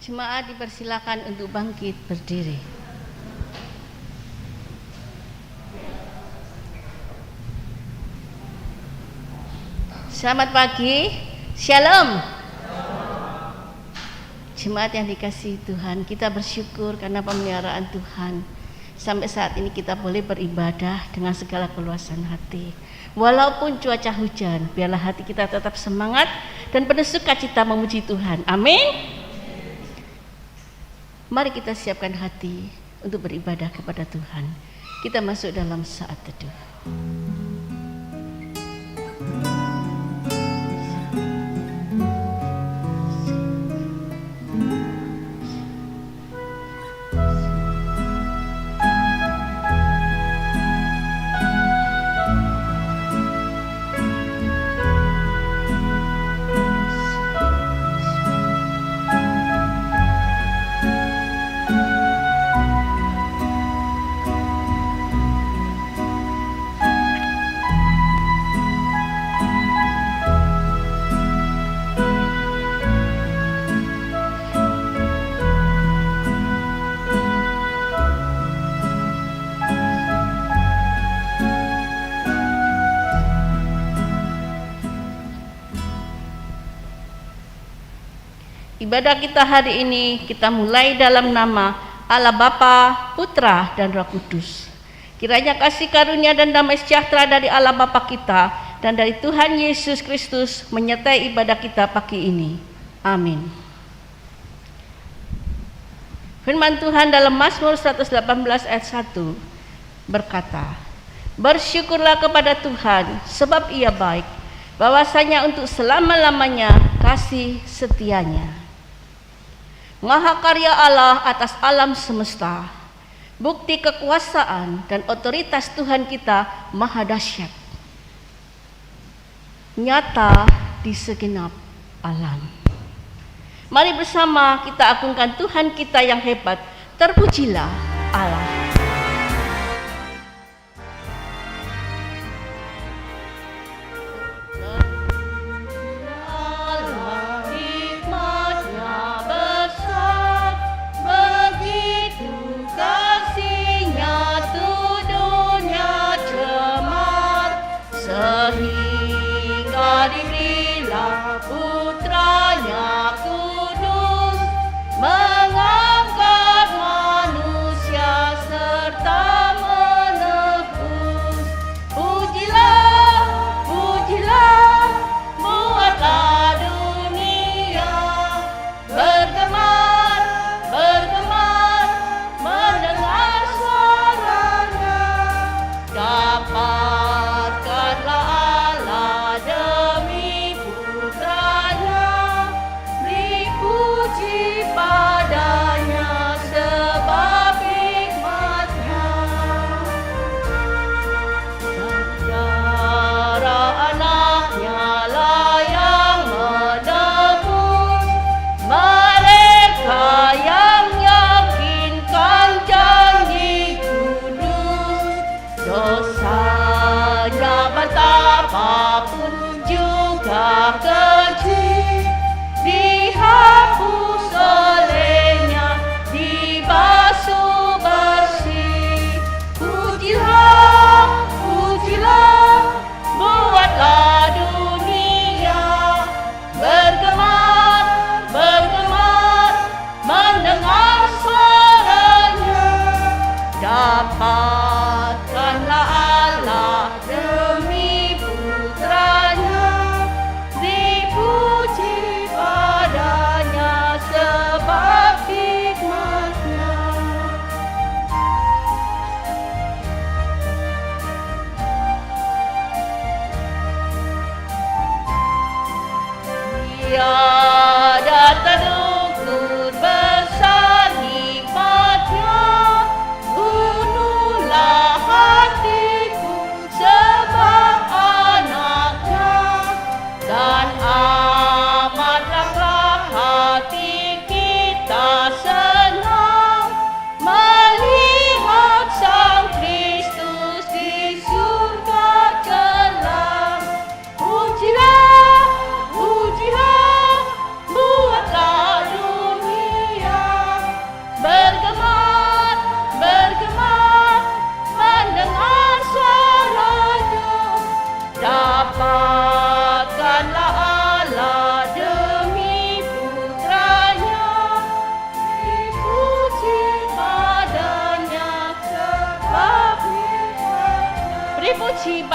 Jemaat dipersilakan untuk bangkit berdiri. Selamat pagi, Shalom. Jemaat yang dikasihi Tuhan, kita bersyukur karena pemeliharaan Tuhan. Sampai saat ini kita boleh beribadah dengan segala keluasan hati. Walaupun cuaca hujan, biarlah hati kita tetap semangat dan penuh sukacita memuji Tuhan. Amin. Mari kita siapkan hati untuk beribadah kepada Tuhan. Kita masuk dalam saat teduh. Ibadah kita hari ini kita mulai dalam nama Allah Bapa, Putra dan Roh Kudus. Kiranya kasih karunia dan damai sejahtera dari Allah Bapa kita dan dari Tuhan Yesus Kristus menyertai ibadah kita pagi ini. Amin. Firman Tuhan dalam Mazmur 118 ayat 1 berkata, "Bersyukurlah kepada Tuhan sebab Ia baik, bahwasanya untuk selama-lamanya kasih setianya." Maha karya Allah atas alam semesta, bukti kekuasaan dan otoritas Tuhan kita maha dahsyat, nyata di segenap alam. Mari bersama kita agungkan Tuhan kita yang hebat. Terpujilah Allah.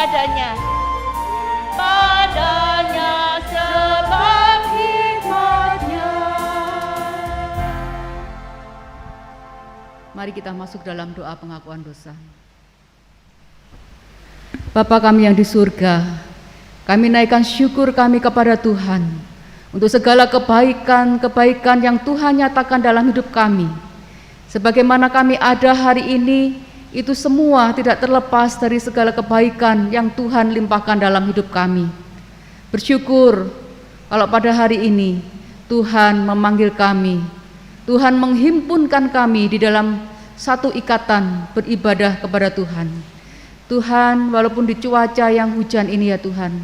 padanya, padanya sebab hikmatnya. Mari kita masuk dalam doa pengakuan dosa. Bapa kami yang di surga, kami naikkan syukur kami kepada Tuhan untuk segala kebaikan-kebaikan yang Tuhan nyatakan dalam hidup kami. Sebagaimana kami ada hari ini, itu semua tidak terlepas dari segala kebaikan yang Tuhan limpahkan dalam hidup kami. Bersyukur kalau pada hari ini Tuhan memanggil kami, Tuhan menghimpunkan kami di dalam satu ikatan beribadah kepada Tuhan. Tuhan, walaupun di cuaca yang hujan ini ya Tuhan,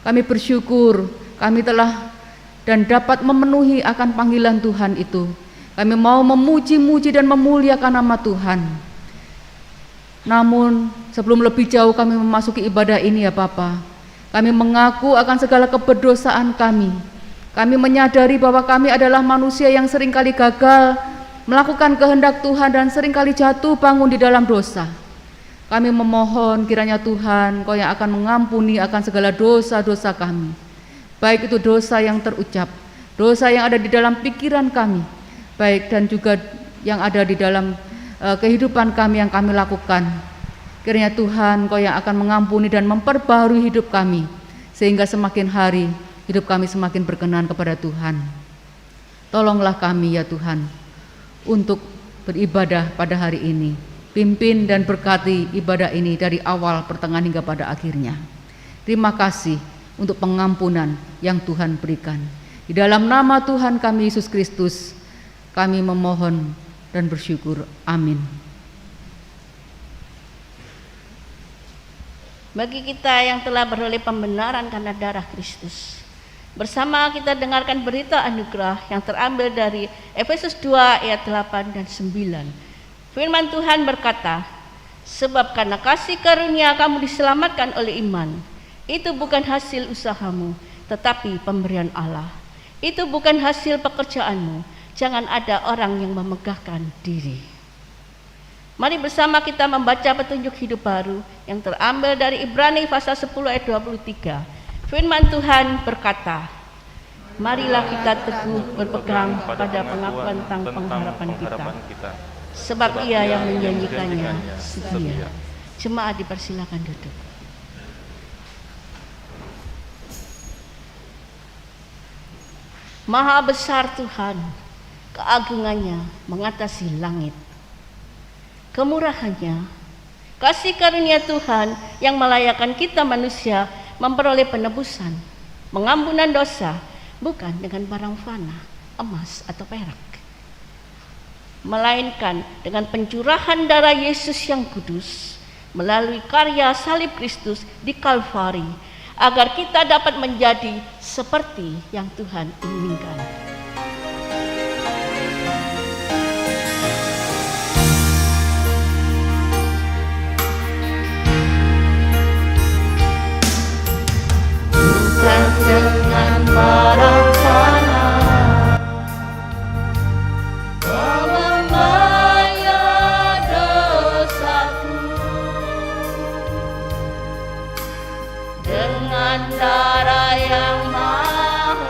kami bersyukur kami telah dan dapat memenuhi akan panggilan Tuhan itu. Kami mau memuji-muji dan memuliakan nama Tuhan. Namun sebelum lebih jauh kami memasuki ibadah ini ya Bapa, kami mengaku akan segala keberdosaan kami. Kami menyadari bahwa kami adalah manusia yang seringkali gagal melakukan kehendak Tuhan dan seringkali jatuh bangun di dalam dosa. Kami memohon kiranya Tuhan Kau yang akan mengampuni akan segala dosa-dosa kami, baik itu dosa yang terucap, dosa yang ada di dalam pikiran kami, baik dan juga yang ada di dalam kehidupan kami yang kami lakukan. Kiranya Tuhan Kau yang akan mengampuni dan memperbaharui hidup kami, sehingga semakin hari hidup kami semakin berkenan kepada Tuhan. Tolonglah kami ya Tuhan untuk beribadah pada hari ini. Pimpin dan berkati ibadah ini dari awal, pertengahan hingga pada akhirnya. Terima kasih untuk pengampunan yang Tuhan berikan. Di dalam nama Tuhan kami Yesus Kristus, kami memohon dan bersyukur. Amin. Bagi kita yang telah beroleh pembenaran karena darah Kristus, bersama kita dengarkan berita anugerah yang terambil dari Efesus 2 ayat 8 dan 9. Firman Tuhan berkata, sebab karena kasih karunia kamu diselamatkan oleh iman. Itu bukan hasil usahamu, tetapi pemberian Allah. Itu bukan hasil pekerjaanmu. Jangan ada orang yang memegahkan diri. Mari bersama kita membaca petunjuk hidup baru yang terambil dari Ibrani pasal 10 ayat 23. Firman Tuhan berkata, marilah kita teguh berpegang pada pengakuan tentang pengharapan kita. Sebab Ia yang menjanjikannya setia. Jemaat dipersilakan duduk. Maha besar Tuhan, keagungannya mengatasi langit. Kemurahannya, kasih karunia Tuhan yang melayakkan kita manusia memperoleh penebusan, pengampunan dosa, bukan dengan barang fana, emas atau perak, melainkan dengan pencurahan darah Yesus yang kudus melalui karya salib Kristus di Kalvari, agar kita dapat menjadi seperti yang Tuhan inginkan. Bukan dengan barang fana darah yang mahal,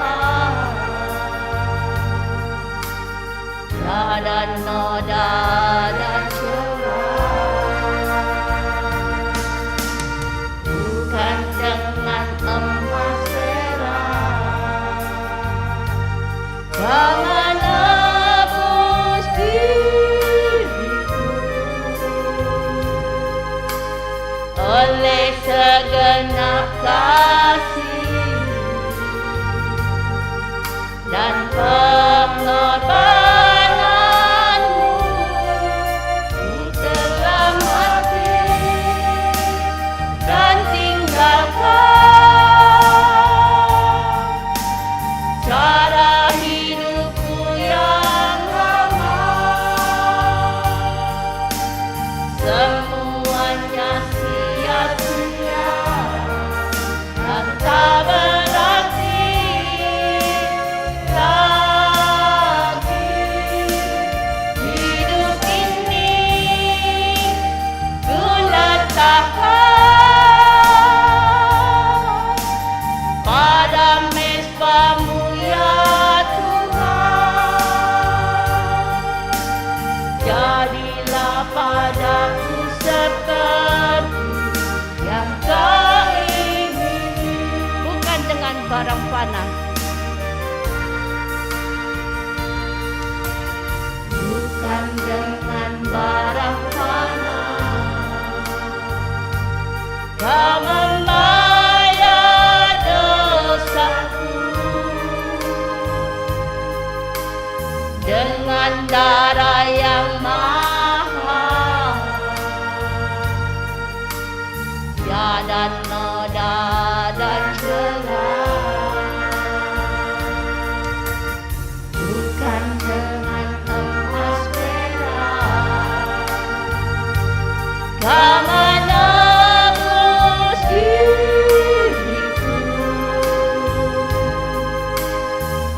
mana? Bukan dengan barang mana Kau membayar dosaku, dengan darah yang mahal, dan noda dan celah. Bukan dengan emas perak Kau menebus diriku,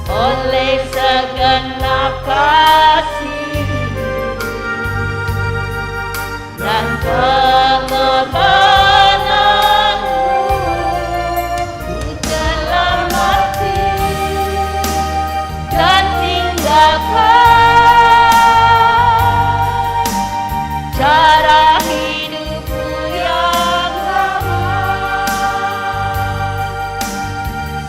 oleh segenap kasih dan pengorbananmu. Ku telah mati dan tinggalkan cara hidupku yang lama.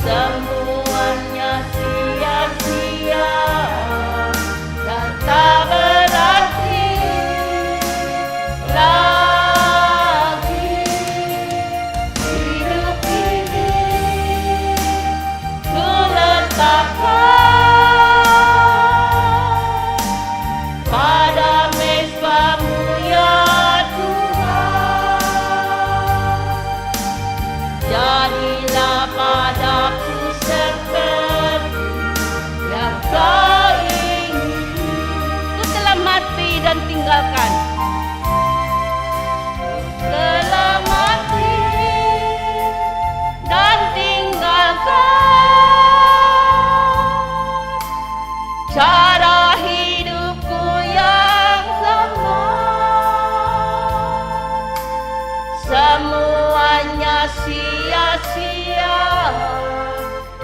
Semuanya sia-sia dan tak berarti lagi. Hidup ini ku letakkan pada mezbamu ya Tuhan. Jadilah padaku seperti yang Kau ingini. Ku telah mati dan tinggalkan. Telah mati dan tinggalkan cara hidupku yang lama. Semuanya sia-sia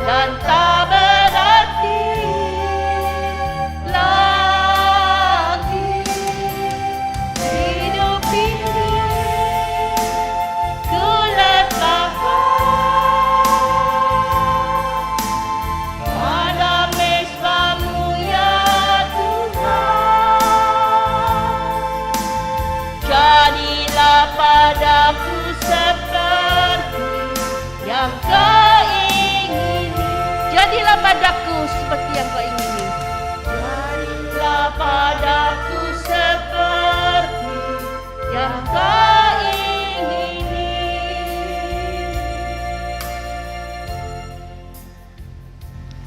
dan tak berarti lagi. Hidup ini ku letakkan pada mezbamu ya Tuhan. Jadilah padaku seperti yang Kau ingini. Jadilah padaku seperti yang Kau ingini. Jadilah padaku seperti yang Kau ingini.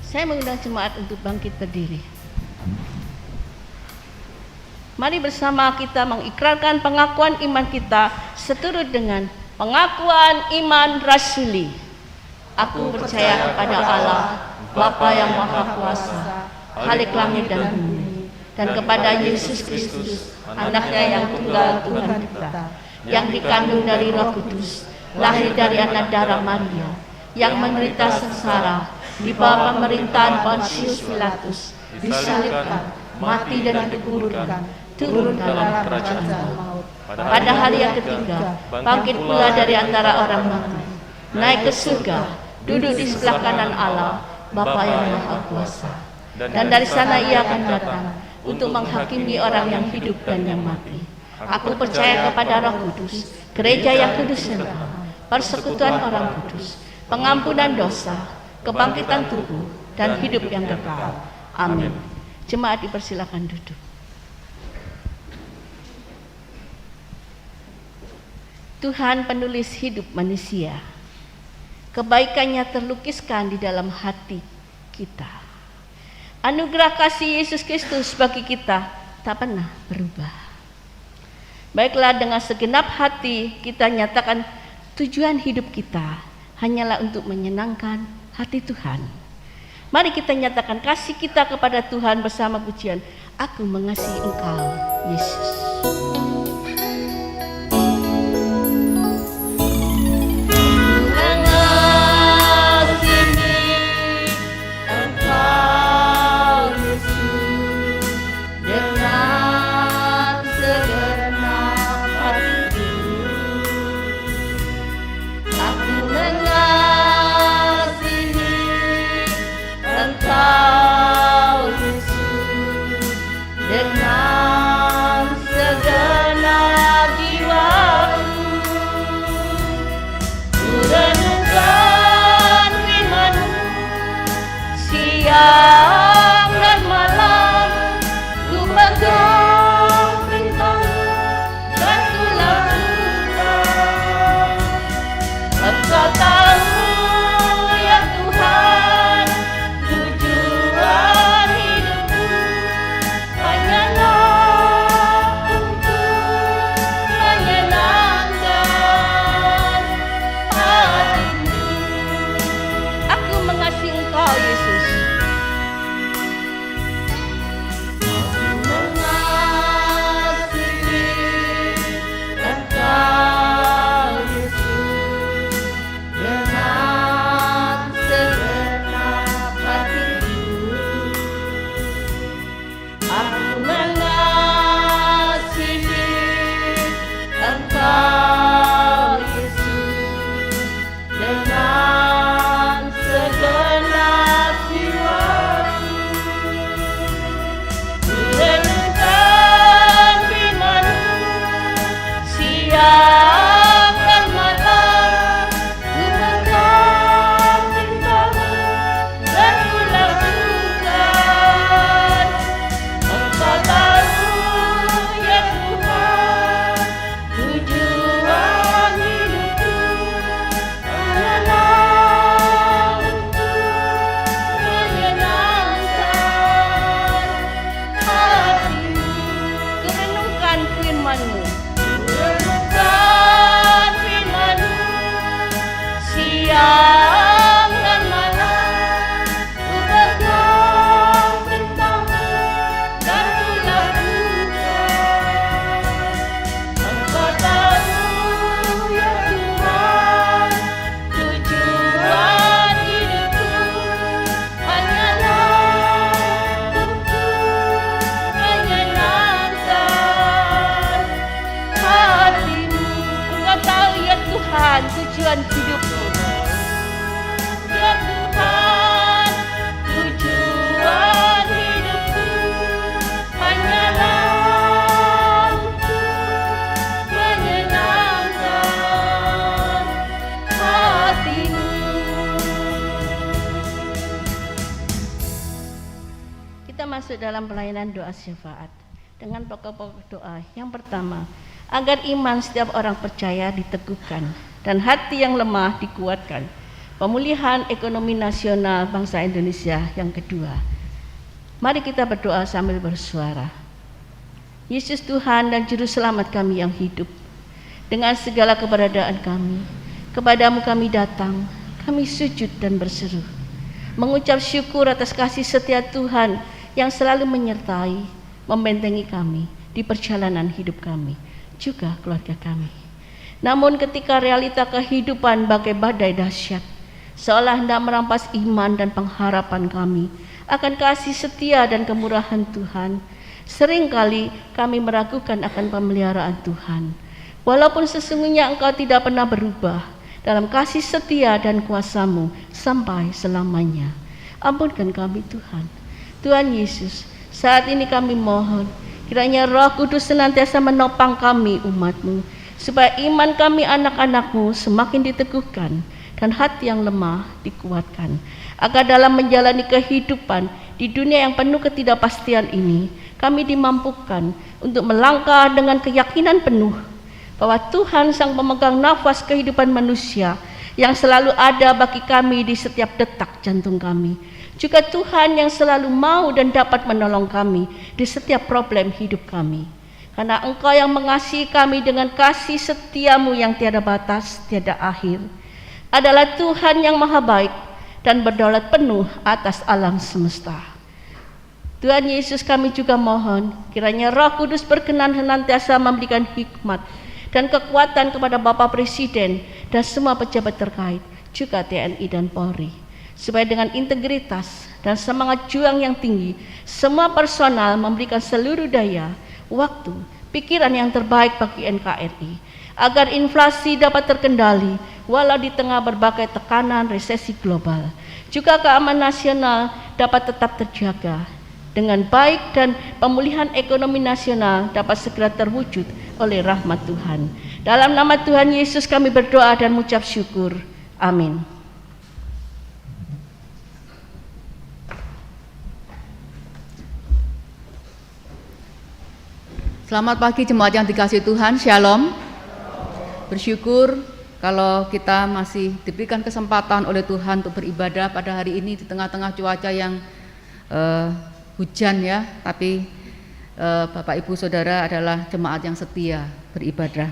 Saya mengundang jemaat untuk bangkit berdiri. Mari bersama kita mengikrarkan pengakuan iman kita seturut dengan pengakuan iman rasuli. Aku percaya kepada Allah, Bapa yang Maha Kuasa, Khalik langit dan bumi, dan kepada Yesus Kristus, anaknya yang tunggal Tuhan kita, yang dikandung dari Roh Kudus, lahir dari anak darah Maria, yang menderita sengsara di bawah pemerintahan Pontius Pilatus, disalibkan, mati dan dikuburkan, turun dalam kerajaan maut. Pada hari yang ketiga, bangkit pula dari antara orang mati, naik ke surga, duduk di sebelah kanan Allah, Bapa yang Maha Kuasa. Dan dari sana Ia akan datang untuk menghakimi orang yang hidup dan yang mati. Aku percaya kepada Roh Kudus, gereja yang kudus dan persekutuan orang kudus, pengampunan dosa, kebangkitan tubuh, dan hidup yang kekal. Amin. Jemaat dipersilakan duduk. Tuhan penulis hidup manusia, kebaikannya terlukiskan di dalam hati kita. Anugerah kasih Yesus Kristus bagi kita tak pernah berubah. Baiklah, dengan segenap hati kita nyatakan tujuan hidup kita hanyalah untuk menyenangkan hati Tuhan. Mari kita nyatakan kasih kita kepada Tuhan bersama pujian Aku Mengasihi Engkau, Yesus. siang dan malam ku pegang perintah-Mu dan ku lakukan. Engkau tahu ya Tuhan, tujuan hidupku hanyalah untuk menyenangkan hati-Mu. Aku mengasihi Engkau Yesus. Aku mengasihi Engkau Yesus dengan segenap hatiku. Aku mengasihi Engkau Yesus dengan segenap jiwaku. Ku renungkan firman-Mu siang dan malam, ku pegang perintah-Mu dan ku lakukan. Engkau tahu ya Tuhan, tujuan hidupku hanyalah untuk menyenangkan hati-Mu. Ku renungkan firman-Mu, siang dan malam, ku pegang perintah-Mu dan ku lakukan. Engkau tahu ya Tuhan, tujuan hidupku hanyalah untuk menyenangkan hati-Mu. Engkau tahu ya Tuhan, tujuan hidupku. Ya Tuhan, tujuan hidupku hanyalah untuk menyenangkan hati-Mu. Kita masuk dalam pelayanan doa syafaat dengan pokok-pokok doa. Yang pertama, agar iman setiap orang percaya diteguhkan dan hati yang lemah dikuatkan. Pemulihan ekonomi nasional bangsa Indonesia. Yang kedua, mari kita berdoa sambil bersuara. Yesus Tuhan dan Juru Selamat kami yang hidup, dengan segala keberadaan kami, kepadamu kami datang, kami sujud dan berseru, mengucap syukur atas kasih setia Tuhan yang selalu menyertai, membentengi kami di perjalanan hidup kami, juga keluarga kami. Namun ketika realita kehidupan bagai badai dahsyat, seolah hendak merampas iman dan pengharapan kami akan kasih setia dan kemurahan Tuhan, seringkali kami meragukan akan pemeliharaan Tuhan. Walaupun sesungguhnya Engkau tidak pernah berubah dalam kasih setia dan kuasa-Mu sampai selamanya. Ampunkan kami Tuhan. Tuhan Yesus, saat ini kami mohon, kiranya Roh Kudus senantiasa menopang kami umat-Mu, supaya iman kami anak-anak-Mu semakin diteguhkan dan hati yang lemah dikuatkan, agar dalam menjalani kehidupan di dunia yang penuh ketidakpastian ini, kami dimampukan untuk melangkah dengan keyakinan penuh bahwa Tuhan sang pemegang nafas kehidupan manusia yang selalu ada bagi kami di setiap detak jantung kami, juga Tuhan yang selalu mau dan dapat menolong kami di setiap problem hidup kami. Karena Engkau yang mengasihi kami dengan kasih setia-Mu yang tiada batas, tiada akhir, adalah Tuhan yang maha baik dan berdaulat penuh atas alam semesta. Tuhan Yesus, kami juga mohon kiranya Roh Kudus berkenan senantiasa memberikan hikmat dan kekuatan kepada Bapak Presiden dan semua pejabat terkait, juga TNI dan Polri, supaya dengan integritas dan semangat juang yang tinggi, semua personal memberikan seluruh daya, waktu, pikiran yang terbaik bagi NKRI, agar inflasi dapat terkendali walau di tengah berbagai tekanan resesi global. Juga keamanan nasional dapat tetap terjaga dengan baik dan pemulihan ekonomi nasional dapat segera terwujud oleh rahmat Tuhan. Dalam nama Tuhan Yesus kami berdoa dan mengucap syukur. Amin. Selamat pagi jemaat yang dikasihi Tuhan, Shalom. Bersyukur kalau kita masih diberikan kesempatan oleh Tuhan untuk beribadah pada hari ini di tengah-tengah cuaca yang hujan ya, tapi Bapak Ibu Saudara adalah jemaat yang setia beribadah.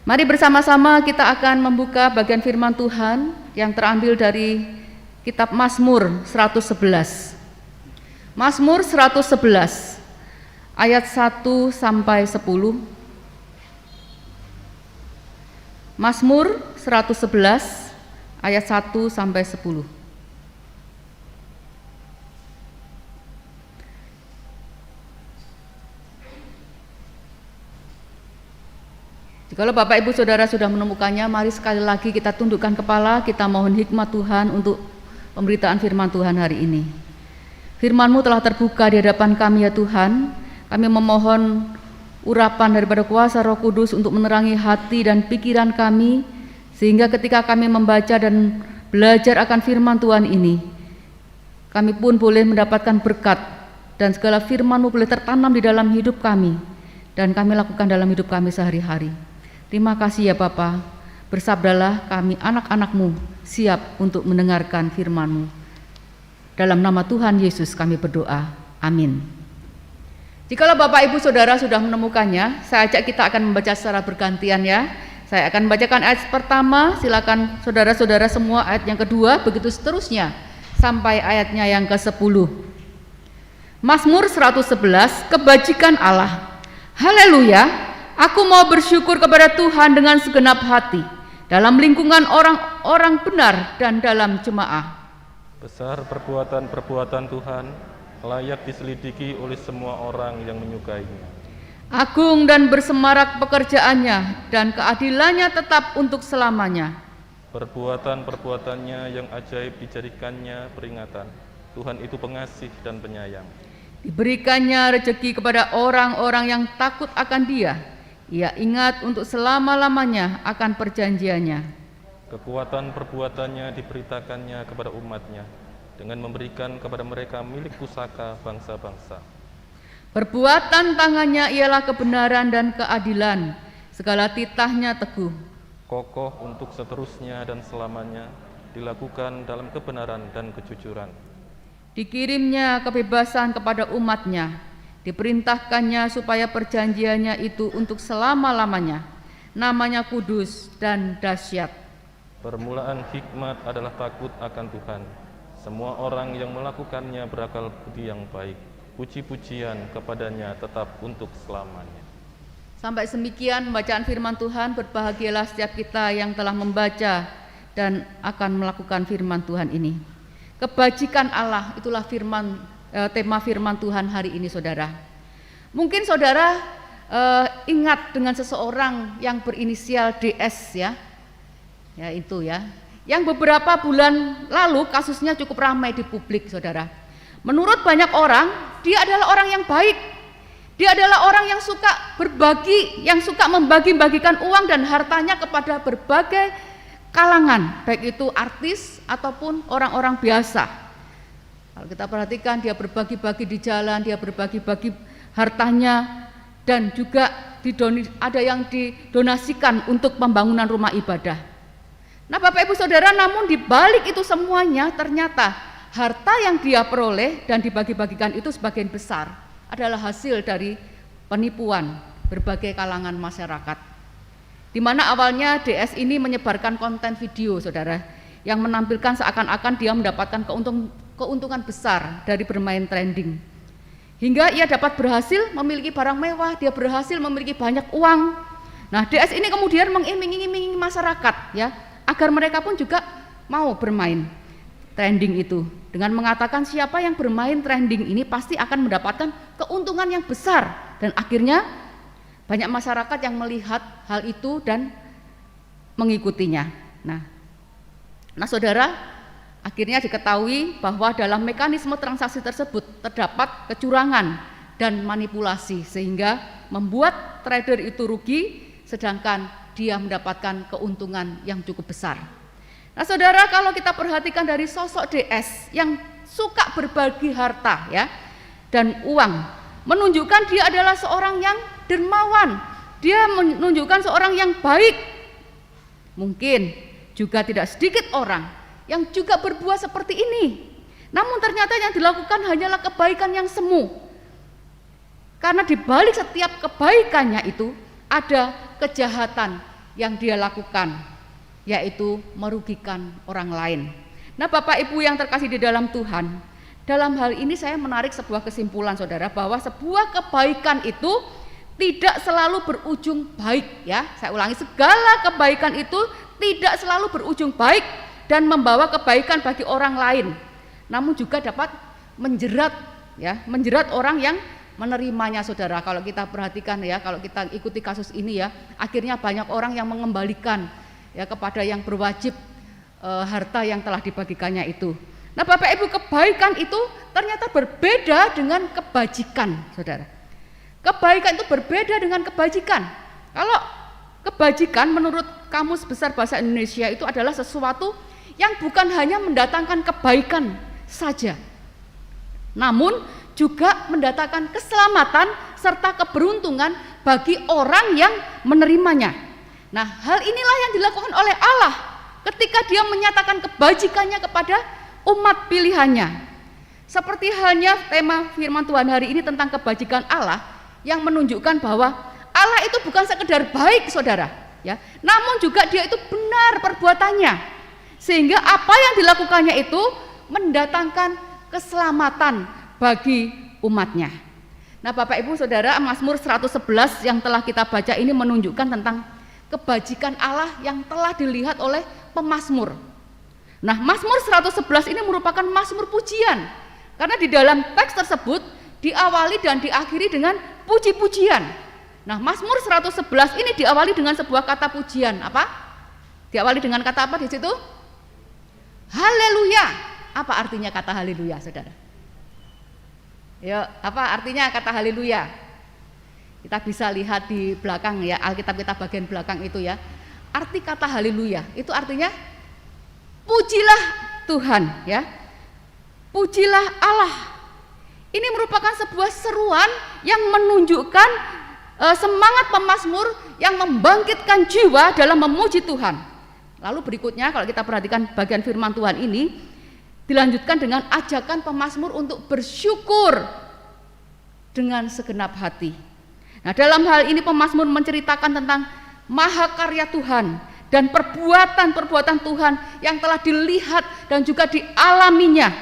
Mari bersama-sama kita akan membuka bagian firman Tuhan yang terambil dari kitab Mazmur 111. Mazmur 111 ayat 1 sampai 10. Mazmur 111 ayat 1 sampai 10. Jikalau Bapak Ibu Saudara sudah menemukannya, mari sekali lagi kita tundukkan kepala, kita mohon hikmat Tuhan untuk pemberitaan firman Tuhan hari ini. Firman-Mu telah terbuka di hadapan kami ya Tuhan. Kami memohon urapan daripada kuasa Roh Kudus untuk menerangi hati dan pikiran kami, sehingga ketika kami membaca dan belajar akan firman Tuhan ini, kami pun boleh mendapatkan berkat dan segala firman-Mu boleh tertanam di dalam hidup kami dan kami lakukan dalam hidup kami sehari-hari. Terima kasih ya Bapa, bersabdalah kami anak-anak-Mu siap untuk mendengarkan firman-Mu. Dalam nama Tuhan Yesus kami berdoa, amin. Jikalau Bapak Ibu Saudara sudah menemukannya, saya ajak kita akan membaca secara bergantian ya. Saya akan membacakan ayat pertama, silakan saudara-saudara semua ayat yang kedua, begitu seterusnya sampai ayatnya yang ke-10. Mazmur 111, kebajikan Allah. Haleluya, aku mau bersyukur kepada Tuhan dengan segenap hati, dalam lingkungan orang-orang benar dan dalam jemaah. Besar perbuatan-perbuatan Tuhan, layak diselidiki oleh semua orang yang menyukainya. Agung dan bersemarak pekerjaannya, dan keadilannya tetap untuk selamanya. Perbuatan-perbuatannya yang ajaib dijadikannya peringatan. Tuhan itu pengasih dan penyayang. Diberikannya rezeki kepada orang-orang yang takut akan Dia. Ia ingat untuk selama-lamanya akan perjanjiannya. Kekuatan perbuatannya diberitakannya kepada umatnya, dengan memberikan kepada mereka milik pusaka bangsa-bangsa. Perbuatan tangannya ialah kebenaran dan keadilan, segala titahnya teguh. Kokoh untuk seterusnya dan selamanya, dilakukan dalam kebenaran dan kejujuran. Dikirimnya kebebasan kepada umatnya, diperintahkannya supaya perjanjiannya itu untuk selama-lamanya. Namanya kudus dan dahsyat. Permulaan hikmat adalah takut akan Tuhan. Semua orang yang melakukannya berakal budi yang baik. Puji-pujian kepadanya tetap untuk selamanya. Sampai semikian pembacaan firman Tuhan. Berbahagialah setiap kita yang telah membaca dan akan melakukan firman Tuhan ini. Kebajikan Allah, itulah tema firman Tuhan hari ini saudara. Mungkin saudara ingat dengan seseorang yang berinisial DS ya itu ya, yang beberapa bulan lalu kasusnya cukup ramai di publik saudara. Menurut banyak orang, dia adalah orang yang baik, dia adalah orang yang suka berbagi, yang suka membagi-bagikan uang dan hartanya kepada berbagai kalangan, baik itu artis ataupun orang-orang biasa. Kalau kita perhatikan, dia berbagi-bagi di jalan, dia berbagi-bagi hartanya, dan juga ada yang didonasikan untuk pembangunan rumah ibadah. Nah Bapak Ibu Saudara, namun di balik itu semuanya ternyata harta yang dia peroleh dan dibagi-bagikan itu sebagian besar adalah hasil dari penipuan berbagai kalangan masyarakat. Di mana awalnya DS ini menyebarkan konten video saudara yang menampilkan seakan-akan dia mendapatkan keuntungan besar dari bermain trending. Hingga ia dapat berhasil memiliki barang mewah, dia berhasil memiliki banyak uang. Nah DS ini kemudian mengiming-imingi masyarakat ya, agar mereka pun juga mau bermain trending itu, dengan mengatakan siapa yang bermain trending ini pasti akan mendapatkan keuntungan yang besar, dan akhirnya banyak masyarakat yang melihat hal itu dan mengikutinya. Nah saudara, akhirnya diketahui bahwa dalam mekanisme transaksi tersebut terdapat kecurangan dan manipulasi, sehingga membuat trader itu rugi sedangkan dia mendapatkan keuntungan yang cukup besar. Nah saudara, kalau kita perhatikan dari sosok DS yang suka berbagi harta ya dan uang, menunjukkan dia adalah seorang yang dermawan, dia menunjukkan seorang yang baik. Mungkin juga tidak sedikit orang yang juga berbuat seperti ini, namun ternyata yang dilakukan hanyalah kebaikan yang semu. Karena di balik setiap kebaikannya itu ada kejahatan yang dia lakukan, yaitu merugikan orang lain. Nah, Bapak Ibu yang terkasih di dalam Tuhan, dalam hal ini saya menarik sebuah kesimpulan, saudara, bahwa sebuah kebaikan itu tidak selalu berujung baik, ya. Saya ulangi, segala kebaikan itu tidak selalu berujung baik dan membawa kebaikan bagi orang lain, namun juga dapat menjerat, ya, menjerat orang yang menerimanya, saudara. Kalau kita perhatikan, ya, kalau kita ikuti kasus ini, ya, akhirnya banyak orang yang mengembalikan, ya, kepada yang berwajib harta yang telah dibagikannya itu. Nah, Bapak Ibu, kebaikan itu ternyata berbeda dengan kebajikan, saudara. Kebaikan itu berbeda dengan kebajikan. Kalau kebajikan menurut Kamus Besar Bahasa Indonesia itu adalah sesuatu yang bukan hanya mendatangkan kebaikan saja, namun juga mendatangkan keselamatan serta keberuntungan bagi orang yang menerimanya. Nah, hal inilah yang dilakukan oleh Allah ketika dia menyatakan kebajikannya kepada umat pilihannya. Seperti halnya tema firman Tuhan hari ini tentang kebajikan Allah yang menunjukkan bahwa Allah itu bukan sekedar baik, saudara, ya, namun juga dia itu benar perbuatannya, sehingga apa yang dilakukannya itu mendatangkan keselamatan bagi umatnya. Nah, Bapak Ibu Saudara, Mazmur 111 yang telah kita baca ini menunjukkan tentang kebajikan Allah yang telah dilihat oleh pemazmur. Nah, Mazmur 111 ini merupakan mazmur pujian, karena di dalam teks tersebut diawali dan diakhiri dengan puji-pujian. Nah, Mazmur 111 ini diawali dengan sebuah kata pujian. Apa? Diawali dengan kata apa di situ? Haleluya. Apa artinya kata haleluya, saudara? Ya, apa artinya kata haleluya? Kita bisa lihat di belakang, ya, Alkitab kita bagian belakang itu, ya. Arti kata haleluya itu artinya pujilah Tuhan, ya. Pujilah Allah. Ini merupakan sebuah seruan yang menunjukkan semangat pemazmur yang membangkitkan jiwa dalam memuji Tuhan. Lalu berikutnya kalau kita perhatikan bagian firman Tuhan ini dilanjutkan dengan ajakan pemazmur untuk bersyukur dengan segenap hati. Nah, dalam hal ini pemazmur menceritakan tentang mahakarya Tuhan dan perbuatan-perbuatan Tuhan yang telah dilihat dan juga dialaminya.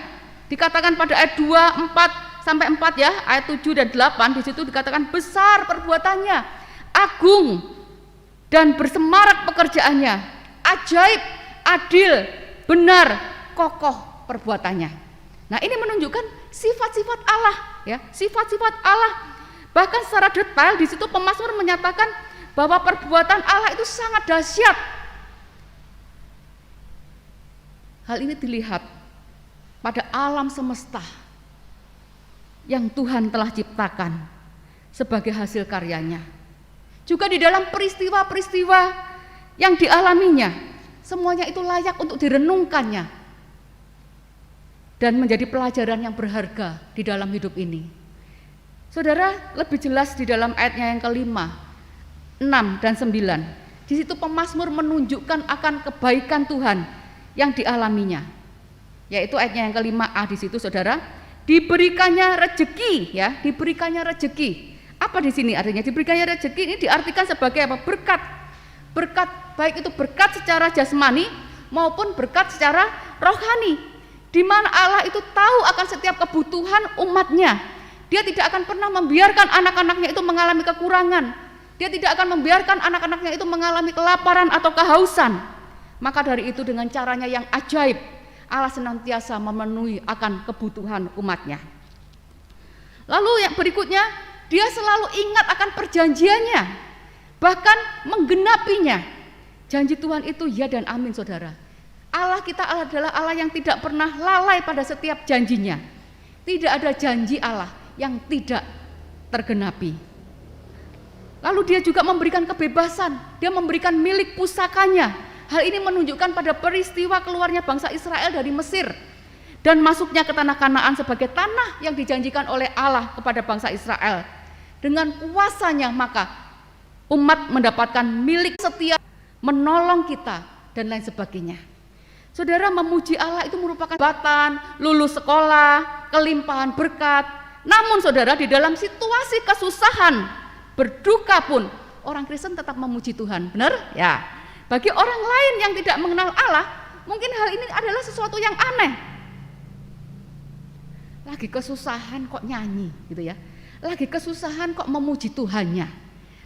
Dikatakan pada ayat 2, 4 sampai 4, ya, ayat 7 dan 8 di situ dikatakan besar perbuatannya, agung dan bersemarak pekerjaannya, ajaib, adil, benar, kokoh perbuatannya. Nah, ini menunjukkan sifat-sifat Allah, ya, sifat-sifat Allah. Bahkan secara detail di situ pemazmur menyatakan bahwa perbuatan Allah itu sangat dahsyat. Hal ini dilihat pada alam semesta yang Tuhan telah ciptakan sebagai hasil karyanya. Juga di dalam peristiwa-peristiwa yang dialaminya, semuanya itu layak untuk direnungkannya dan menjadi pelajaran yang berharga di dalam hidup ini. Saudara, lebih jelas di dalam ayatnya yang kelima, 6 dan 9. Di situ pemazmur menunjukkan akan kebaikan Tuhan yang dialaminya. Yaitu ayatnya yang kelima A di situ, saudara, diberikannya rejeki, ya, diberikannya rejeki. Apa di sini artinya diberikannya rejeki? Ini diartikan sebagai apa? Berkat. Berkat, baik itu berkat secara jasmani maupun berkat secara rohani, di mana Allah itu tahu akan setiap kebutuhan umatnya. Dia tidak akan pernah membiarkan anak-anaknya itu mengalami kekurangan. Dia tidak akan membiarkan anak-anaknya itu mengalami kelaparan atau kehausan. Maka dari itu dengan caranya yang ajaib, Allah senantiasa memenuhi akan kebutuhan umatnya. Lalu yang berikutnya, dia selalu ingat akan perjanjiannya, bahkan menggenapinya. Janji Tuhan itu ya dan amin, saudara. Allah kita adalah Allah yang tidak pernah lalai pada setiap janjinya. Tidak ada janji Allah yang tidak tergenapi. Lalu dia juga memberikan kebebasan, dia memberikan milik pusakanya. Hal ini menunjukkan pada peristiwa keluarnya bangsa Israel dari Mesir. dan masuknya ke tanah Kanaan sebagai tanah yang dijanjikan oleh Allah kepada bangsa Israel. Dengan kuasanya maka umat mendapatkan milik setia, menolong kita dan lain sebagainya. Saudara, memuji Allah itu merupakan jabatan, lulus sekolah, kelimpahan berkat. Namun saudara, di dalam situasi kesusahan, berduka pun orang Kristen tetap memuji Tuhan. Benar? Ya. Bagi orang lain yang tidak mengenal Allah, mungkin hal ini adalah sesuatu yang aneh. Lagi kesusahan kok nyanyi gitu ya. Lagi kesusahan kok memuji Tuhannya.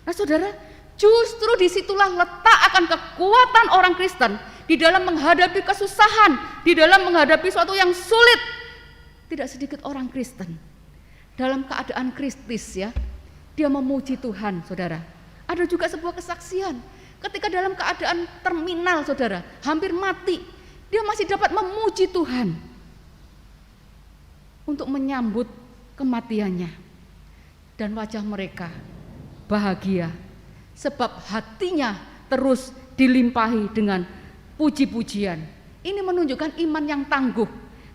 Nah saudara, justru disitulah letak akan kekuatan orang Kristen di dalam menghadapi kesusahan, di dalam menghadapi sesuatu yang sulit. Tidak sedikit orang Kristen dalam keadaan kritis ya, dia memuji Tuhan, saudara. Ada juga sebuah kesaksian ketika dalam keadaan terminal, saudara, hampir mati, dia masih dapat memuji Tuhan untuk menyambut kematiannya. Dan wajah mereka bahagia sebab hatinya terus dilimpahi dengan puji-pujian. Ini menunjukkan iman yang tangguh,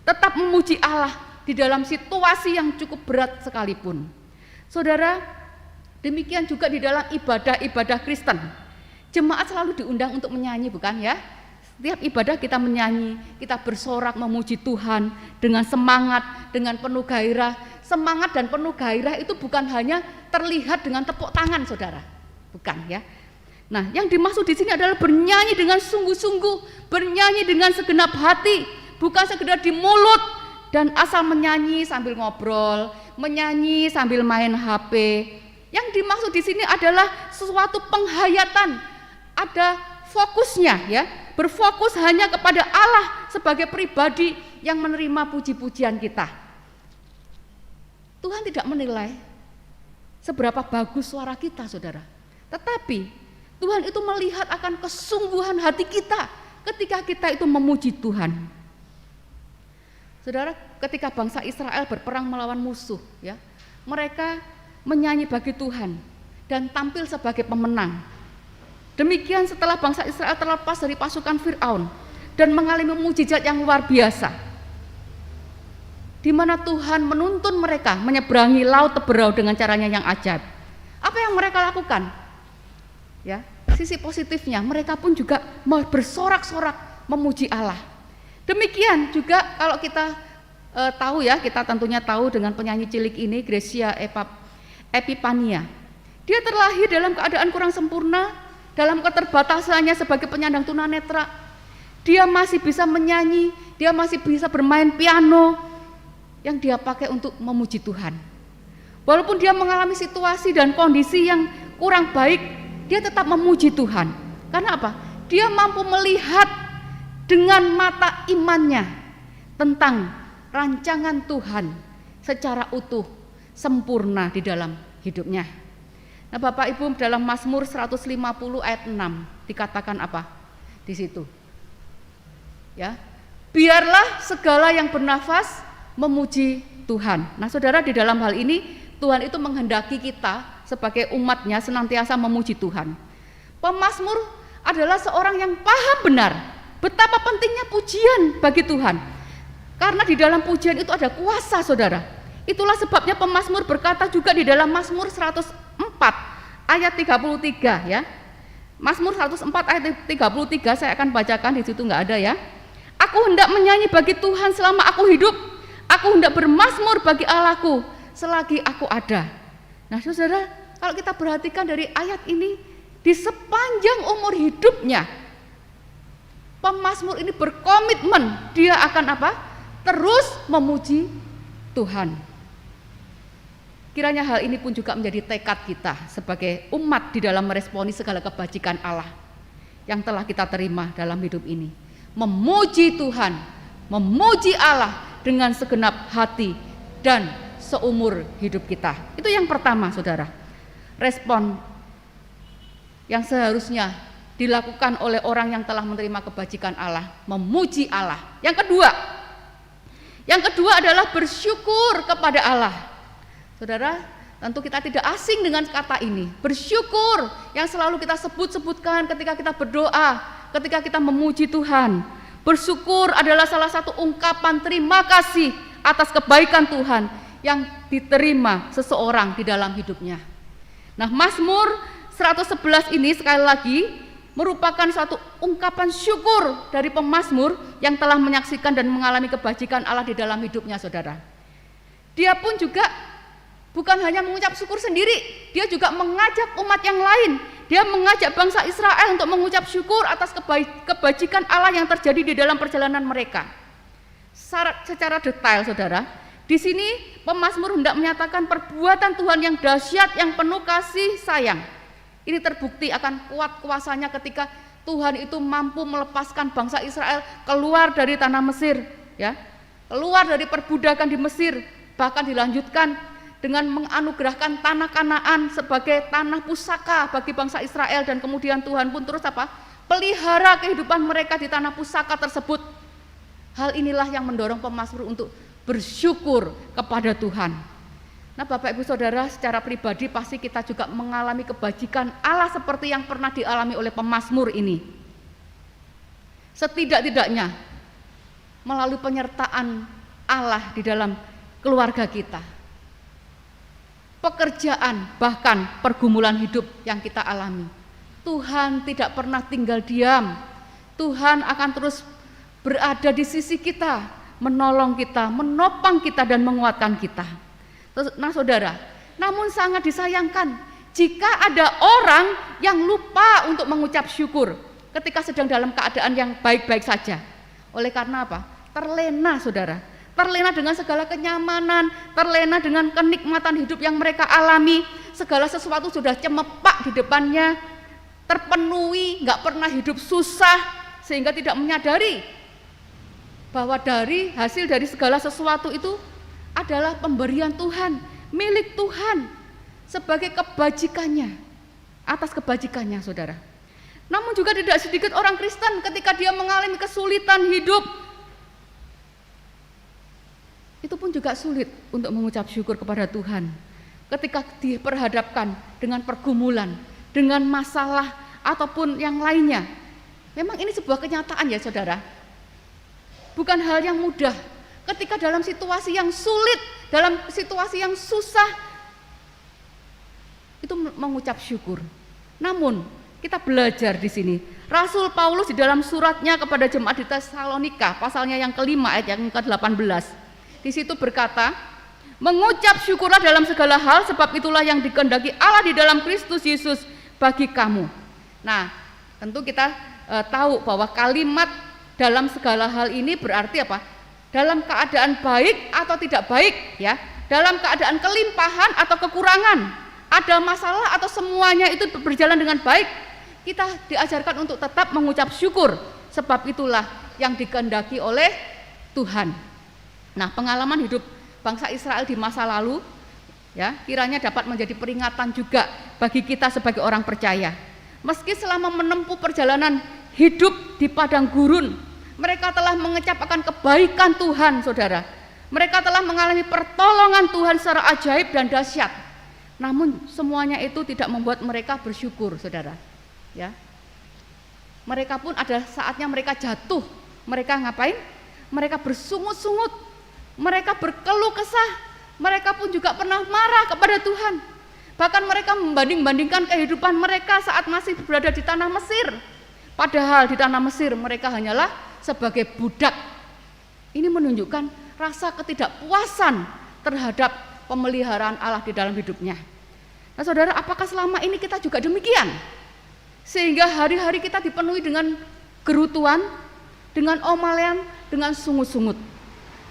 tetap memuji Allah di dalam situasi yang cukup berat sekalipun. Saudara, demikian juga di dalam ibadah-ibadah Kristen. Jemaat selalu diundang untuk menyanyi, bukan ya? Setiap ibadah kita menyanyi, kita bersorak memuji Tuhan dengan semangat, dengan penuh gairah. Semangat dan penuh gairah itu bukan hanya terlihat dengan tepuk tangan, saudara. Bukan ya. Nah, yang dimaksud di sini adalah bernyanyi dengan sungguh-sungguh, bernyanyi dengan segenap hati, bukan sekedar di mulut dan asal menyanyi sambil ngobrol, menyanyi sambil main HP. Yang dimaksud di sini adalah sesuatu penghayatan, ada fokusnya ya, berfokus hanya kepada Allah sebagai pribadi yang menerima puji-pujian kita. Tuhan tidak menilai seberapa bagus suara kita, saudara, tetapi Tuhan itu melihat akan kesungguhan hati kita ketika kita itu memuji Tuhan. Saudara, ketika bangsa Israel berperang melawan musuh, ya, mereka menyanyi bagi Tuhan dan tampil sebagai pemenang. Demikian setelah bangsa Israel terlepas dari pasukan Firaun dan mengalami mukjizat yang luar biasa, di mana Tuhan menuntun mereka menyeberangi laut Teberau dengan caranya yang ajaib. Apa yang mereka lakukan? Ya, sisi positifnya mereka pun juga bersorak-sorak memuji Allah. Demikian juga kalau kita tahu ya, kita tentunya tahu dengan penyanyi cilik ini, Gracia Epipania. Dia terlahir dalam keadaan kurang sempurna, dalam keterbatasannya sebagai penyandang tunanetra. Dia masih bisa menyanyi, dia masih bisa bermain piano yang dia pakai untuk memuji Tuhan. Walaupun dia mengalami situasi dan kondisi yang kurang baik, dia tetap memuji Tuhan. Karena apa? Dia mampu melihat dengan mata imannya tentang rancangan Tuhan secara utuh, sempurna di dalam hidupnya. Nah, Bapak Ibu, dalam Mazmur 150 ayat 6 dikatakan apa? Di situ. Ya. Biarlah segala yang bernafas memuji Tuhan. Nah, Saudara, di dalam hal ini Tuhan itu menghendaki kita sebagai umatnya senantiasa memuji Tuhan. Pemazmur adalah seorang yang paham benar betapa pentingnya pujian bagi Tuhan. Karena di dalam pujian itu ada kuasa, saudara. Itulah sebabnya pemazmur berkata juga di dalam Mazmur 104 ayat 33 ya. Mazmur 104 ayat 33 saya akan bacakan, di situ enggak ada ya. Aku hendak menyanyi bagi Tuhan selama aku hidup. Aku hendak bermazmur bagi Allahku selagi aku ada. Nah, saudara, kalau kita perhatikan dari ayat ini, di sepanjang umur hidupnya, pemazmur ini berkomitmen dia akan apa? Terus memuji Tuhan. Kiranya hal ini pun juga menjadi tekad kita sebagai umat di dalam meresponi segala kebajikan Allah yang telah kita terima dalam hidup ini. Memuji Tuhan, memuji Allah dengan segenap hati dan seumur hidup kita. Itu yang pertama, saudara. Respon yang seharusnya dilakukan oleh orang yang telah menerima kebajikan Allah, memuji Allah. Yang kedua adalah bersyukur kepada Allah. Saudara, tentu kita tidak asing dengan kata ini. Bersyukur yang selalu kita sebut-sebutkan ketika kita berdoa, ketika kita memuji Tuhan. Bersyukur adalah salah satu ungkapan terima kasih atas kebaikan Tuhan yang diterima seseorang di dalam hidupnya. Nah, Mazmur 111 ini sekali lagi merupakan suatu ungkapan syukur dari pemazmur yang telah menyaksikan dan mengalami kebajikan Allah di dalam hidupnya, saudara. Dia pun juga bukan hanya mengucap syukur sendiri, dia juga mengajak umat yang lain. Dia mengajak bangsa Israel untuk mengucap syukur atas kebajikan Allah yang terjadi di dalam perjalanan mereka. Secara detail, saudara, di sini pemazmur hendak menyatakan perbuatan Tuhan yang dahsyat, yang penuh kasih sayang. Ini terbukti akan kuat kuasanya ketika Tuhan itu mampu melepaskan bangsa Israel keluar dari tanah Mesir, ya, keluar dari perbudakan di Mesir, bahkan dilanjutkan dengan menganugerahkan tanah Kanaan sebagai tanah pusaka bagi bangsa Israel, dan kemudian Tuhan pun terus pelihara kehidupan mereka di tanah pusaka tersebut. Hal inilah yang mendorong pemazmur untuk bersyukur kepada Tuhan. Nah, Bapak Ibu Saudara, secara pribadi pasti kita juga mengalami kebajikan Allah seperti yang pernah dialami oleh pemazmur ini. Setidak-tidaknya melalui penyertaan Allah di dalam keluarga kita, pekerjaan, bahkan pergumulan hidup yang kita alami. Tuhan tidak pernah tinggal diam. Tuhan akan terus berada di sisi kita, menolong kita, menopang kita, dan menguatkan kita. Nah, saudara, namun sangat disayangkan jika ada orang yang lupa untuk mengucap syukur ketika sedang dalam keadaan yang baik-baik saja. Oleh karena apa? Terlena, saudara. Terlena dengan segala kenyamanan, terlena dengan kenikmatan hidup yang mereka alami. Segala sesuatu sudah cemepak di depannya, terpenuhi, nggak pernah hidup susah, sehingga tidak menyadari bahwa dari hasil dari segala sesuatu itu adalah pemberian Tuhan, milik Tuhan, sebagai kebajikannya, atas kebajikannya, saudara. Namun juga tidak sedikit orang Kristen ketika dia mengalami kesulitan hidup, itu pun juga sulit untuk mengucap syukur kepada Tuhan ketika diperhadapkan dengan pergumulan, dengan masalah ataupun yang lainnya. Memang ini sebuah kenyataan, ya saudara. Bukan hal yang mudah ketika dalam situasi yang sulit, dalam situasi yang susah, itu mengucap syukur. Namun kita belajar di sini, Rasul Paulus di dalam suratnya kepada jemaat di Tesalonika, pasalnya yang kelima ayat yang ke-18, di situ berkata, mengucap syukurlah dalam segala hal, sebab itulah yang dikehendaki Allah di dalam Kristus Yesus bagi kamu. Nah, tentu kita tahu bahwa kalimat dalam segala hal ini berarti apa? Dalam keadaan baik atau tidak baik, ya, dalam keadaan kelimpahan atau kekurangan, ada masalah atau semuanya itu berjalan dengan baik, kita diajarkan untuk tetap mengucap syukur, sebab itulah yang dikehendaki oleh Tuhan. Nah, pengalaman hidup bangsa Israel di masa lalu, ya, kiranya dapat menjadi peringatan juga bagi kita sebagai orang percaya. Meski selama menempuh perjalanan hidup di padang gurun, mereka telah mengecap akan kebaikan Tuhan, saudara. Mereka telah mengalami pertolongan Tuhan secara ajaib dan dahsyat. Namun semuanya itu tidak membuat mereka bersyukur, saudara. Ya, mereka pun ada saatnya mereka jatuh. Mereka ngapain? Mereka bersungut-sungut. Mereka berkeluh kesah, mereka pun juga pernah marah kepada Tuhan. Bahkan mereka membanding-bandingkan kehidupan mereka saat masih berada di tanah Mesir. Padahal di tanah Mesir mereka hanyalah sebagai budak. Ini menunjukkan rasa ketidakpuasan terhadap pemeliharaan Allah di dalam hidupnya. Nah, saudara, apakah selama ini kita juga demikian? Sehingga hari-hari kita dipenuhi dengan gerutuan, dengan omalian, dengan sungut-sungut.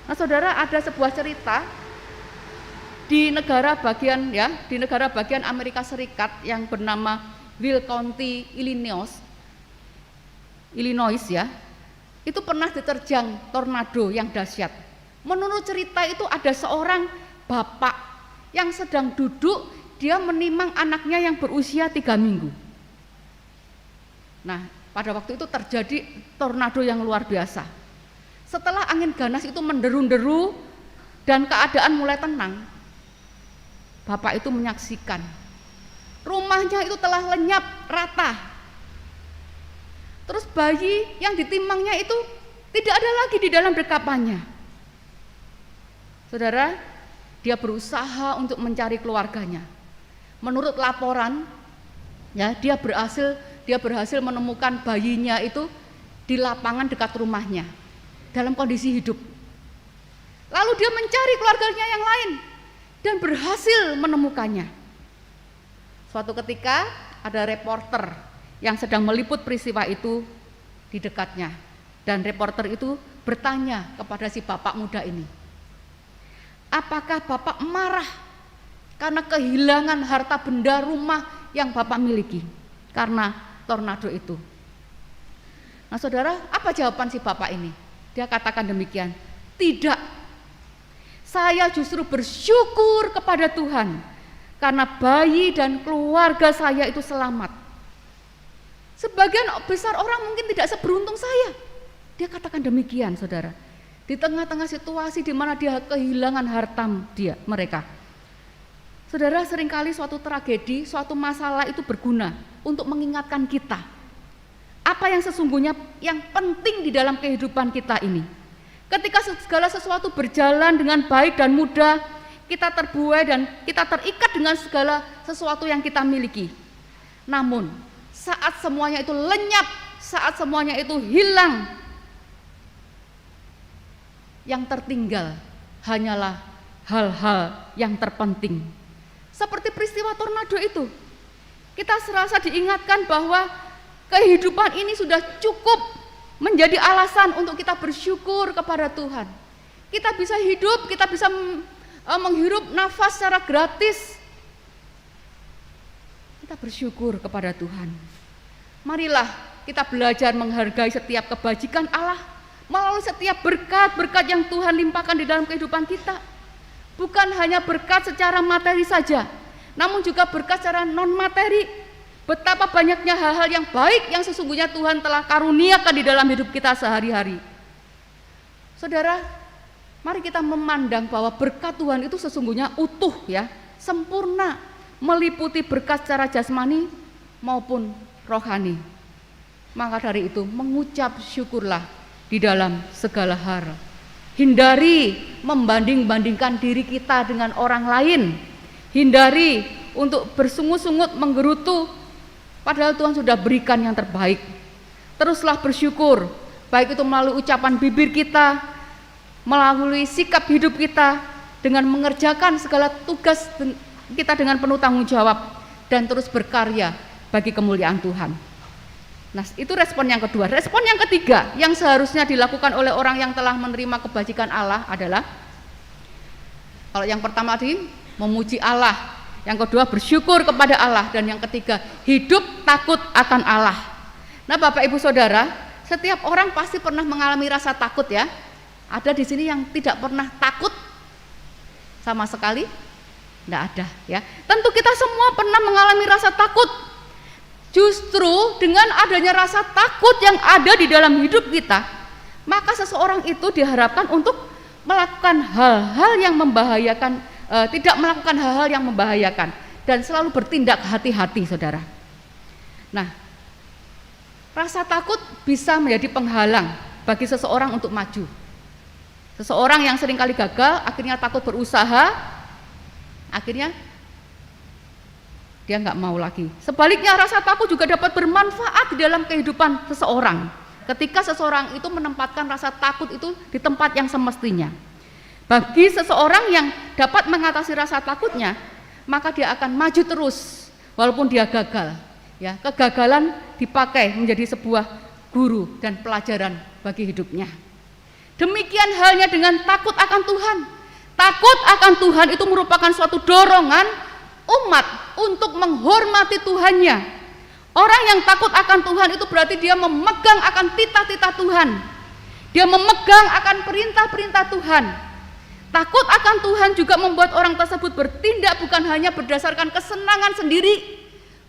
Nah, saudara, ada sebuah cerita di negara bagian Amerika Serikat yang bernama Will County, Illinois, ya, itu pernah diterjang tornado yang dahsyat. Menurut cerita itu ada seorang bapak yang sedang duduk, dia menimang anaknya yang berusia 3 minggu. Nah, pada waktu itu terjadi tornado yang luar biasa. Setelah angin ganas itu menderu-deru dan keadaan mulai tenang, bapak itu menyaksikan rumahnya itu telah lenyap rata. Terus bayi yang ditimangnya itu Tidak ada lagi di dalam dekapannya. Saudara, dia berusaha untuk mencari keluarganya. Menurut laporan, ya, dia berhasil menemukan bayinya itu di lapangan dekat rumahnya dalam kondisi hidup. Lalu dia mencari keluarganya yang lain dan berhasil menemukannya. Suatu ketika ada reporter yang sedang meliput peristiwa itu di dekatnya, dan reporter itu bertanya kepada si bapak muda ini, apakah bapak marah karena kehilangan harta benda rumah yang bapak miliki karena tornado itu? Nah saudara, apa jawaban si bapak ini? Dia katakan demikian, tidak, saya justru bersyukur kepada Tuhan karena bayi dan keluarga saya itu selamat. Sebagian besar orang mungkin tidak seberuntung saya. Dia katakan demikian, saudara. Di tengah-tengah situasi di mana dia kehilangan harta mereka. Saudara, seringkali suatu tragedi, suatu masalah itu berguna untuk mengingatkan kita apa yang sesungguhnya yang penting di dalam kehidupan kita ini. Ketika segala sesuatu berjalan dengan baik dan mudah, kita terbuai dan kita terikat dengan segala sesuatu yang kita miliki. Namun, saat semuanya itu lenyap, saat semuanya itu hilang, yang tertinggal hanyalah hal-hal yang terpenting. Seperti peristiwa tornado itu, kita serasa diingatkan bahwa kehidupan ini sudah cukup menjadi alasan untuk kita bersyukur kepada Tuhan. Kita bisa hidup, kita bisa menghirup nafas secara gratis. Kita bersyukur kepada Tuhan. Marilah kita belajar menghargai setiap kebajikan Allah melalui setiap berkat-berkat yang Tuhan limpahkan di dalam kehidupan kita. Bukan hanya berkat secara materi saja, namun juga berkat secara non-materi. Betapa banyaknya hal-hal yang baik yang sesungguhnya Tuhan telah karuniakan di dalam hidup kita sehari-hari. Saudara, mari kita memandang bahwa berkat Tuhan itu sesungguhnya utuh, ya, sempurna, meliputi berkat secara jasmani maupun rohani. Maka dari itu mengucap syukurlah di dalam segala hal. Hindari membanding-bandingkan diri kita dengan orang lain. Hindari untuk bersungut-sungut menggerutu, padahal Tuhan sudah berikan yang terbaik. Teruslah bersyukur, baik itu melalui ucapan bibir kita, melalui sikap hidup kita, dengan mengerjakan segala tugas kita dengan penuh tanggung jawab, dan terus berkarya bagi kemuliaan Tuhan. Nah, itu respon yang kedua. Respon yang ketiga yang seharusnya dilakukan oleh orang yang telah menerima kebajikan Allah adalah, kalau yang pertama tadi memuji Allah, yang kedua bersyukur kepada Allah, dan yang ketiga hidup takut akan Allah. Nah, Bapak Ibu Saudara, setiap orang pasti pernah mengalami rasa takut, ya. Ada di sini yang tidak pernah takut sama sekali? Tidak ada, ya. Tentu kita semua pernah mengalami rasa takut. Justru dengan adanya rasa takut yang ada di dalam hidup kita, maka seseorang itu diharapkan untuk melakukan hal-hal yang membahayakan, tidak melakukan hal-hal yang membahayakan, dan selalu bertindak hati-hati, saudara. Nah, rasa takut bisa menjadi penghalang bagi seseorang untuk maju. Seseorang yang seringkali gagal, akhirnya takut berusaha, akhirnya dia nggak mau lagi. Sebaliknya, rasa takut juga dapat bermanfaat di dalam kehidupan seseorang. Ketika seseorang itu menempatkan rasa takut itu di tempat yang semestinya. Bagi seseorang yang dapat mengatasi rasa takutnya, maka dia akan maju terus walaupun dia gagal. Ya, kegagalan dipakai menjadi sebuah guru dan pelajaran bagi hidupnya. Demikian halnya dengan takut akan Tuhan. Takut akan Tuhan itu merupakan suatu dorongan umat untuk menghormati Tuhannya. Orang yang takut akan Tuhan itu berarti dia memegang akan titah-titah Tuhan. Dia memegang akan perintah-perintah Tuhan. Takut akan Tuhan juga membuat orang tersebut bertindak bukan hanya berdasarkan kesenangan sendiri,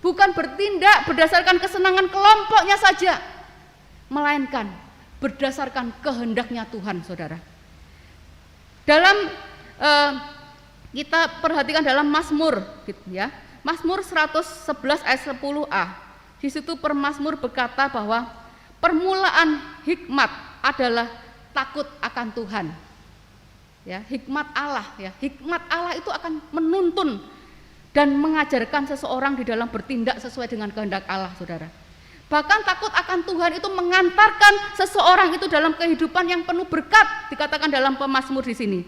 bukan bertindak berdasarkan kesenangan kelompoknya saja, melainkan berdasarkan kehendaknya Tuhan, saudara. Dalam kita perhatikan dalam Mazmur, ya, Mazmur 111 ayat 10a. Di situ pemazmur berkata bahwa permulaan hikmat adalah takut akan Tuhan. Ya, hikmat Allah ya. Hikmat Allah itu akan menuntun dan mengajarkan seseorang di dalam bertindak sesuai dengan kehendak Allah, Saudara. Bahkan takut akan Tuhan itu mengantarkan seseorang itu dalam kehidupan yang penuh berkat, dikatakan dalam pemazmur di sini.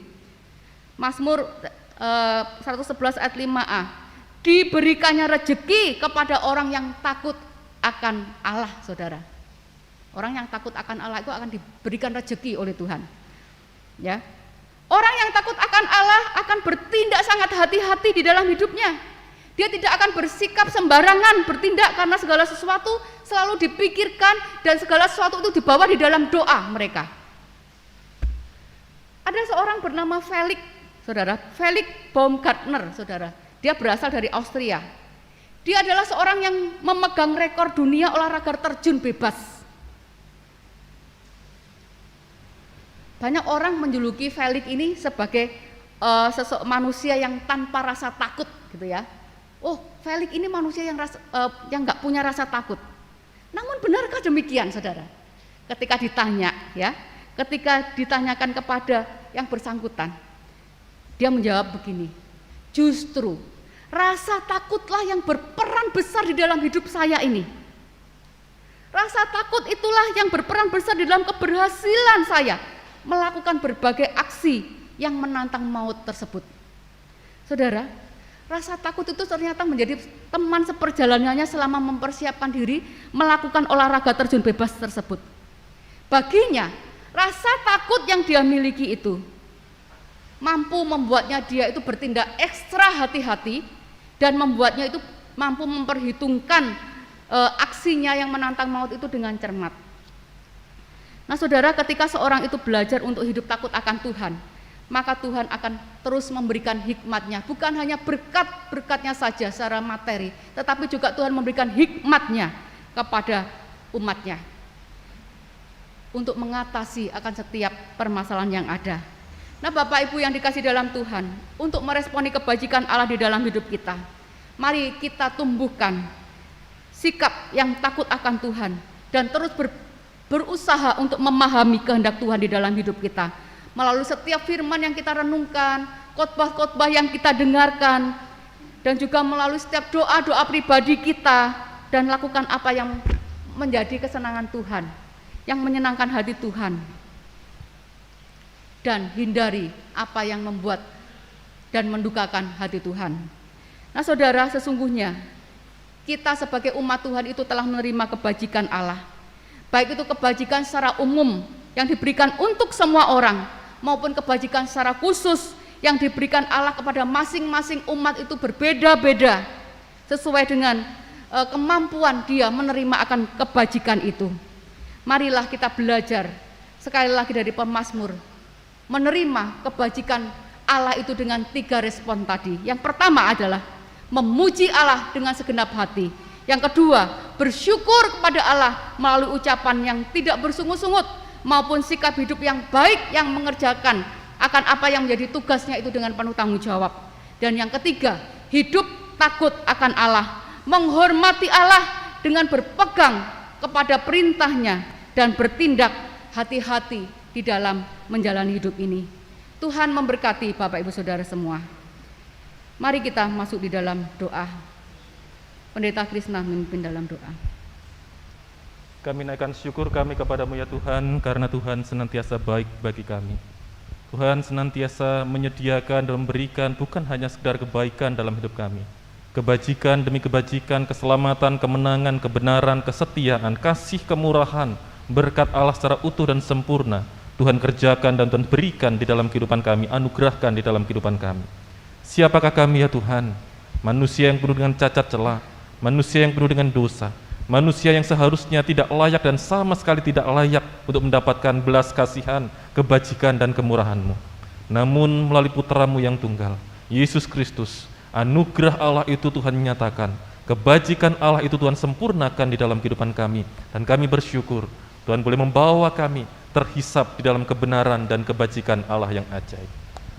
Mazmur 111 ayat 5a. Diberikannya rejeki kepada orang yang takut akan Allah, Saudara. Orang yang takut akan Allah itu akan diberikan rejeki oleh Tuhan. Ya. Orang yang takut akan Allah akan bertindak sangat hati-hati di dalam hidupnya. Dia tidak akan bersikap sembarangan bertindak karena segala sesuatu selalu dipikirkan dan segala sesuatu itu dibawa di dalam doa mereka. Ada seorang bernama Felix, Saudara, Felix Baumgartner, Saudara. Dia berasal dari Austria. Dia adalah seorang yang memegang rekor dunia olahraga terjun bebas. Banyak orang menjuluki Felix ini sebagai manusia yang tanpa rasa takut, gitu ya. Oh, Felix ini manusia yang nggak punya rasa takut. Namun benarkah demikian, Saudara? Ketika ditanyakan kepada yang bersangkutan, dia menjawab begini, justru rasa takutlah yang berperan besar di dalam hidup saya ini. Rasa takut itulah yang berperan besar di dalam keberhasilan saya melakukan berbagai aksi yang menantang maut tersebut. Saudara, rasa takut itu ternyata menjadi teman seperjalanannya selama mempersiapkan diri melakukan olahraga terjun bebas tersebut. Baginya, rasa takut yang dia miliki itu mampu membuatnya dia itu bertindak ekstra hati-hati dan membuatnya itu mampu memperhitungkan aksinya yang menantang maut itu dengan cermat. Nah, Saudara, ketika seorang itu belajar untuk hidup takut akan Tuhan, maka Tuhan akan terus memberikan hikmatnya, bukan hanya berkat-berkatnya saja secara materi, tetapi juga Tuhan memberikan hikmatnya kepada umatnya untuk mengatasi akan setiap permasalahan yang ada. Nah, Bapak Ibu yang dikasih dalam Tuhan, untuk meresponi kebajikan Allah di dalam hidup kita, mari kita tumbuhkan sikap yang takut akan Tuhan dan terus berusaha untuk memahami kehendak Tuhan di dalam hidup kita melalui setiap firman yang kita renungkan, khotbah-khotbah yang kita dengarkan, dan juga melalui setiap doa-doa pribadi kita, dan lakukan apa yang menjadi kesenangan Tuhan, yang menyenangkan hati Tuhan, dan hindari apa yang membuat dan mendukakan hati Tuhan. Nah, Saudara, sesungguhnya kita sebagai umat Tuhan itu telah menerima kebajikan Allah, baik itu kebajikan secara umum yang diberikan untuk semua orang, maupun kebajikan secara khusus yang diberikan Allah kepada masing-masing umat itu berbeda-beda sesuai dengan kemampuan dia menerima akan kebajikan itu. Marilah kita belajar sekali lagi dari pemazmur, menerima kebajikan Allah itu dengan 3 respon tadi. Yang pertama adalah memuji Allah dengan segenap hati. Yang kedua, bersyukur kepada Allah melalui ucapan yang tidak bersungut-sungut maupun sikap hidup yang baik yang mengerjakan akan apa yang menjadi tugasnya itu dengan penuh tanggung jawab. Dan yang ketiga, hidup takut akan Allah, menghormati Allah dengan berpegang kepada perintahnya dan bertindak hati-hati di dalam menjalani hidup ini. Tuhan memberkati Bapak Ibu Saudara semua. Mari kita masuk di dalam doa. Pendeta Krisna memimpin dalam doa. Kami naikkan syukur kami kepadamu ya Tuhan, karena Tuhan senantiasa baik bagi kami. Tuhan senantiasa menyediakan dan memberikan bukan hanya sekedar kebaikan dalam hidup kami, kebajikan demi kebajikan, keselamatan, kemenangan, kebenaran, kesetiaan, kasih, kemurahan, berkat Allah secara utuh dan sempurna Tuhan kerjakan dan Tuhan berikan di dalam kehidupan kami, anugerahkan di dalam kehidupan kami. Siapakah kami ya Tuhan? Manusia yang penuh dengan cacat celah, manusia yang penuh dengan dosa, manusia yang seharusnya tidak layak dan sama sekali tidak layak untuk mendapatkan belas kasihan, kebajikan dan kemurahan-Mu. Namun melalui putra-Mu yang tunggal, Yesus Kristus, anugerah Allah itu Tuhan nyatakan, kebajikan Allah itu Tuhan sempurnakan di dalam kehidupan kami, dan kami bersyukur Tuhan boleh membawa kami terhisap di dalam kebenaran dan kebajikan Allah yang ajaib.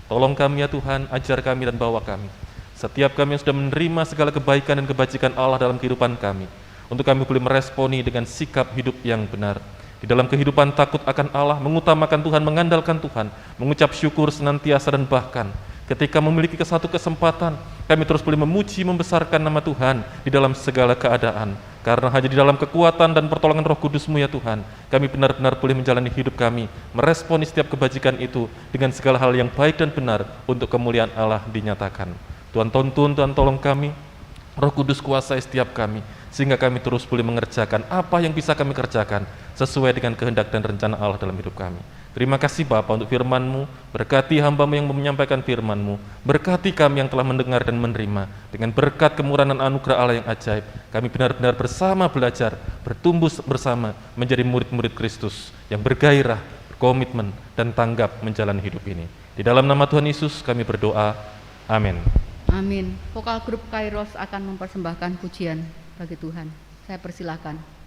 Tolong kami ya Tuhan, ajar kami dan bawa kami. Setiap kami yang sudah menerima segala kebaikan dan kebajikan Allah dalam kehidupan kami, untuk kami boleh meresponi dengan sikap hidup yang benar, di dalam kehidupan takut akan Allah, mengutamakan Tuhan, mengandalkan Tuhan, mengucap syukur senantiasa, dan bahkan ketika memiliki satu kesempatan, kami terus boleh memuji, membesarkan nama Tuhan di dalam segala keadaan. Karena hanya di dalam kekuatan dan pertolongan Roh Kudus-Mu ya Tuhan, kami benar-benar boleh menjalani hidup kami, meresponi setiap kebajikan itu dengan segala hal yang baik dan benar untuk kemuliaan Allah dinyatakan. Tuhan tuntun, Tuhan tolong kami, Roh Kudus kuasai setiap kami, sehingga kami terus boleh mengerjakan apa yang bisa kami kerjakan sesuai dengan kehendak dan rencana Allah dalam hidup kami. Terima kasih Bapa untuk firman-Mu, berkati hamba-Mu yang menyampaikan firman-Mu, berkati kami yang telah mendengar dan menerima, dengan berkat kemurahan dan anugerah Allah yang ajaib, kami benar-benar bersama belajar, bertumbuh bersama, menjadi murid-murid Kristus, yang bergairah, berkomitmen, dan tanggap menjalani hidup ini. Di dalam nama Tuhan Yesus kami berdoa, amin. Amin. Vokal grup Kairos akan mempersembahkan pujian bagi Tuhan. Saya persilakan.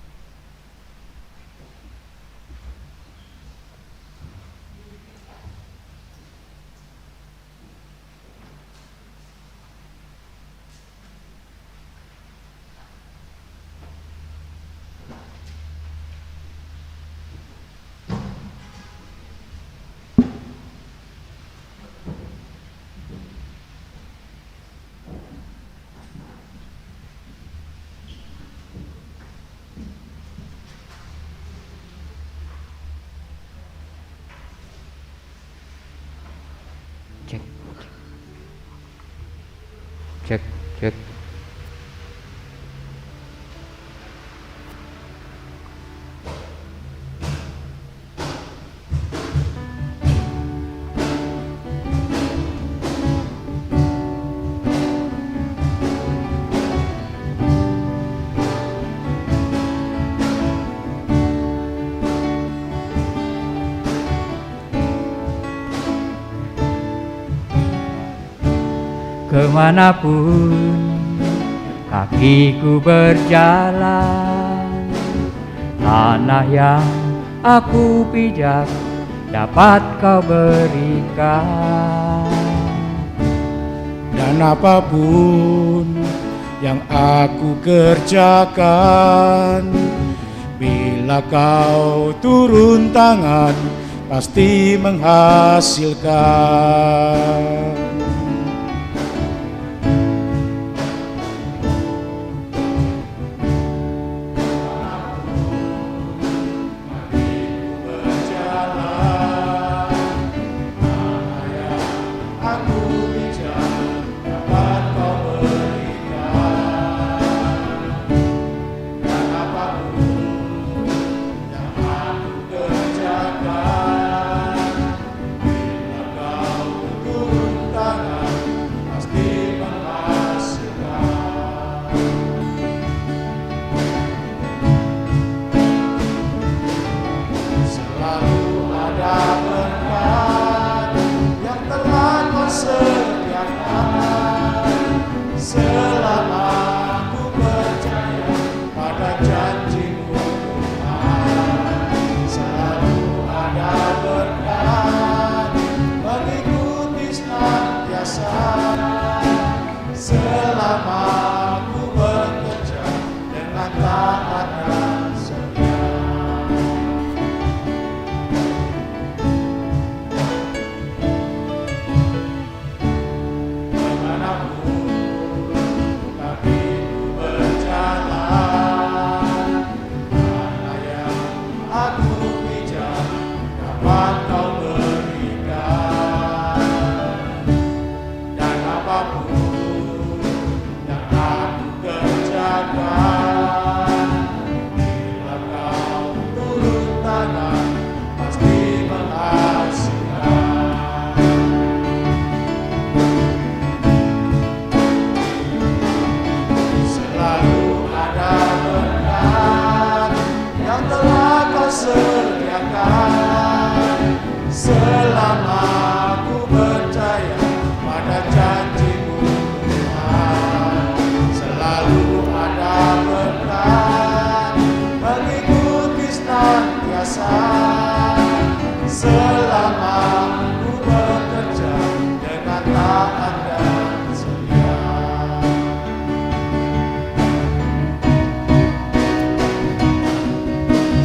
Cek. Kemanapun kakiku berjalan, tanah yang aku pijak dapat kau berikan. Dan apapun yang aku kerjakan, bila kau turun tangan pasti menghasilkan.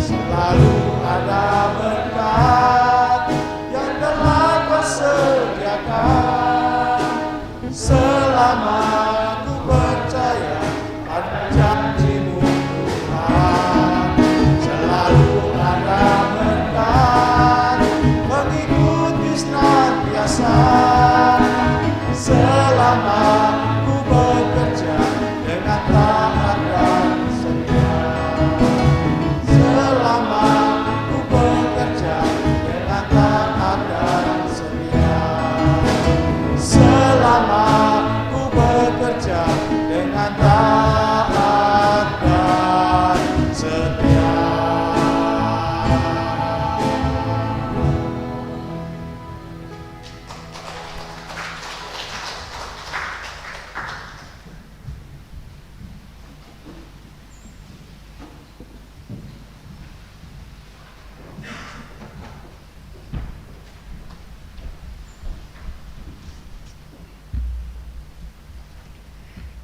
Selalu selama ku percaya pada janji-Mu Tuhan. Selalu ada berkat mengikuti senantiasa selama ku bekerja dengan taat dan setia. Selama ku bekerja dengan taat dan setia. Selama ku bekerja dengan taat dan setia.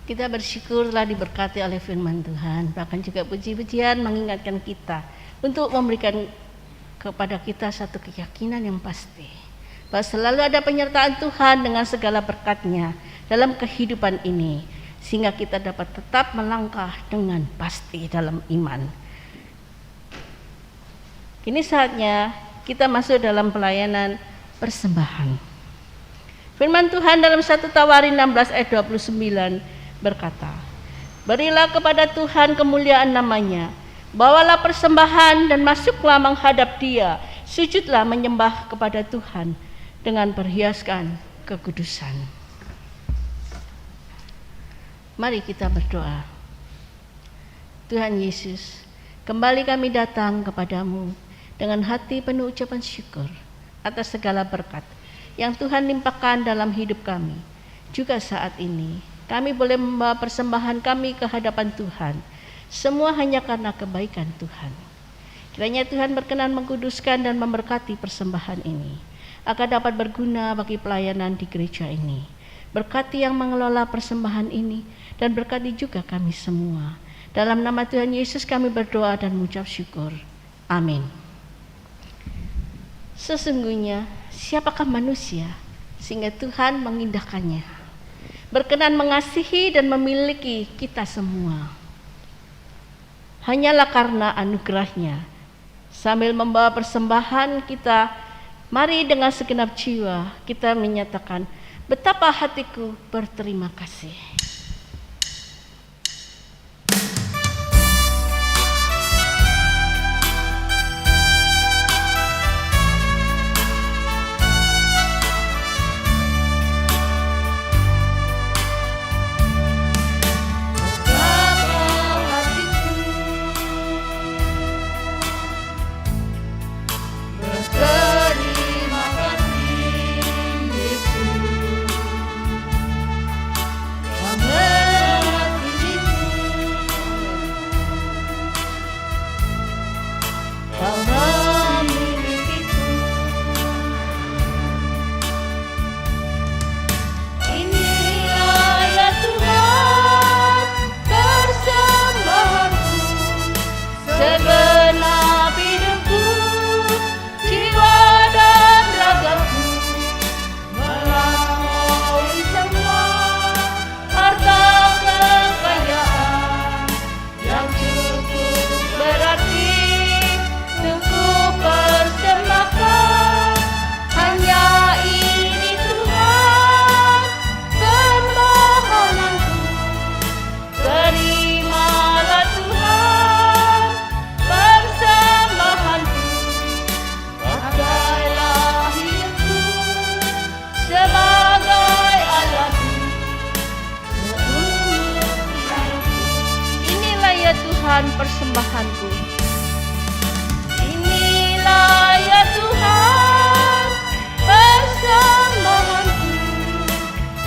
Kita bersyukur telah diberkati oleh firman Tuhan. Bahkan juga puji-pujian mengingatkan kita untuk memberikan kepada kita satu keyakinan yang pasti, bahwa selalu ada penyertaan Tuhan dengan segala berkat-Nya dalam kehidupan ini, sehingga kita dapat tetap melangkah dengan pasti dalam iman. Kini saatnya kita masuk dalam pelayanan persembahan. Firman Tuhan dalam 1 Tawarin 16 ayat 29 berkata, berilah kepada Tuhan kemuliaan namanya, bawalah persembahan dan masuklah menghadap Dia, sujudlah menyembah kepada Tuhan dengan perhiaskan kekudusan. Mari kita berdoa. Tuhan Yesus, kembali kami datang kepadamu dengan hati penuh ucapan syukur atas segala berkat yang Tuhan limpahkan dalam hidup kami. Juga saat ini kami boleh membawa persembahan kami ke hadapan Tuhan, semua hanya karena kebaikan Tuhan. Kiranya Tuhan berkenan mengkuduskan dan memberkati persembahan ini, agar dapat berguna bagi pelayanan di gereja ini. Berkati yang mengelola persembahan ini, dan berkati juga kami semua. Dalam nama Tuhan Yesus kami berdoa dan mengucap syukur. Amin. Sesungguhnya siapakah manusia sehingga Tuhan mengindahkannya, berkenan mengasihi dan memiliki kita semua. Hanyalah karena anugerah-Nya. Sambil membawa persembahan kita, mari dengan segenap jiwa kita menyatakan betapa hatiku berterima kasih. Tuhan persembahanku. Inilah ya Tuhan persembahanku,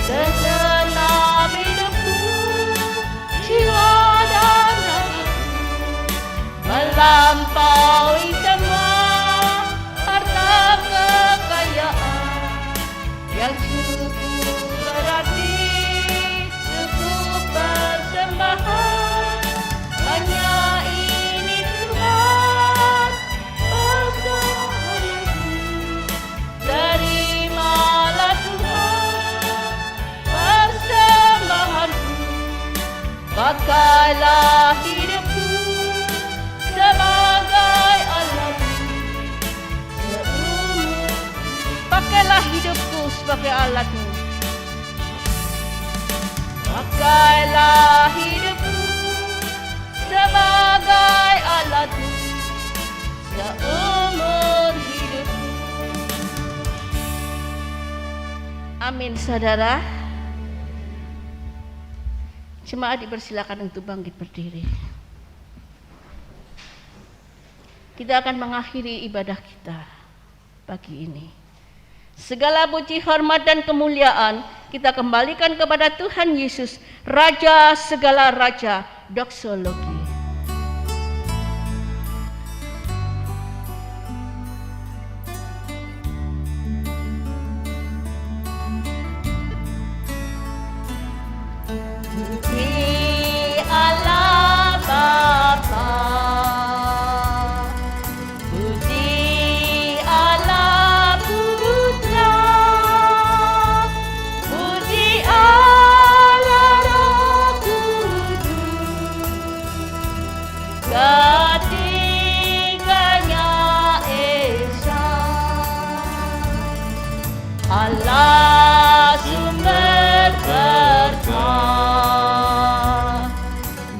segenap hidupku, jiwa dan ragaku, melampaui semua harta kekayaan yang cukup berarti, cukup persembahan. Hanya ini Pakailah hidupku sebagai alatmu seumur. Pakailah hidupku sebagai alatmu. Pakailah hidupku sebagai alatmu seumur hidupku. Amin, saudara. Jemaat dipersilakan untuk bangkit berdiri. Kita akan mengakhiri ibadah kita pagi ini. Segala puji, hormat, dan kemuliaan kita kembalikan kepada Tuhan Yesus, Raja segala raja. Doksologi. Puji Allah Bapa, puji Allah Putra, puji Allah Roh Kudus, ketiganya Esa, Allah sumber berkah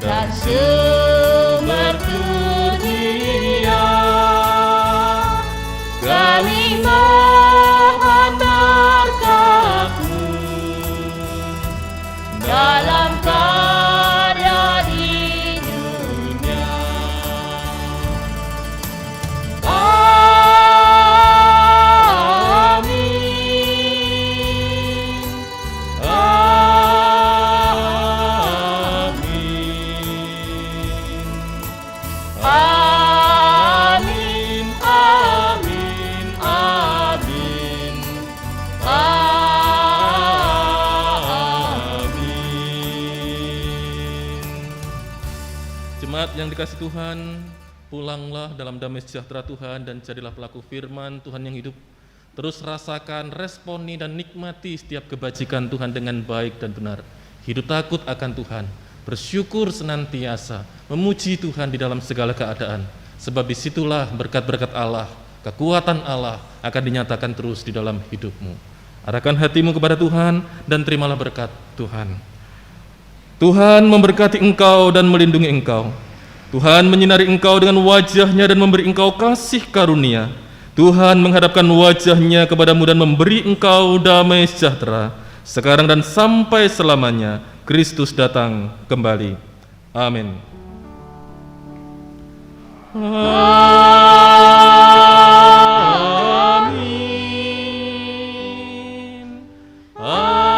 dan sumber dunia. Kami mohon berkat-Mu dalam karya di dunia. Amin. Amin, amin, amin, amin. Jemaat yang dikasihi Tuhan, pulanglah dalam damai sejahtera Tuhan dan jadilah pelaku firman Tuhan yang hidup. Terus rasakan, responi, dan nikmati setiap kebajikan Tuhan dengan baik dan benar. Hidup takut akan Tuhan, bersyukur senantiasa, memuji Tuhan di dalam segala keadaan. Sebab disitulah berkat-berkat Allah, kekuatan Allah akan dinyatakan terus di dalam hidupmu. Arahkan hatimu kepada Tuhan dan terimalah berkat Tuhan. Tuhan memberkati engkau dan melindungi engkau. Tuhan menyinari engkau dengan wajah-Nya dan memberi engkau kasih karunia. Tuhan menghadapkan wajah-Nya kepadamu dan memberi engkau damai sejahtera, sekarang dan sampai selamanya. Kristus datang kembali. Amin. Amin. Amin.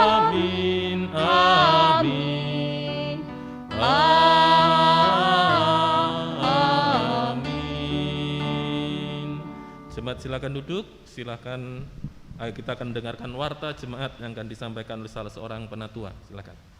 Amin. Amin. Amin. Amin. Jemaat silakan duduk, silakan. Ayo kita akan mendengarkan warta jemaat yang akan disampaikan oleh salah seorang penatua. Silakan.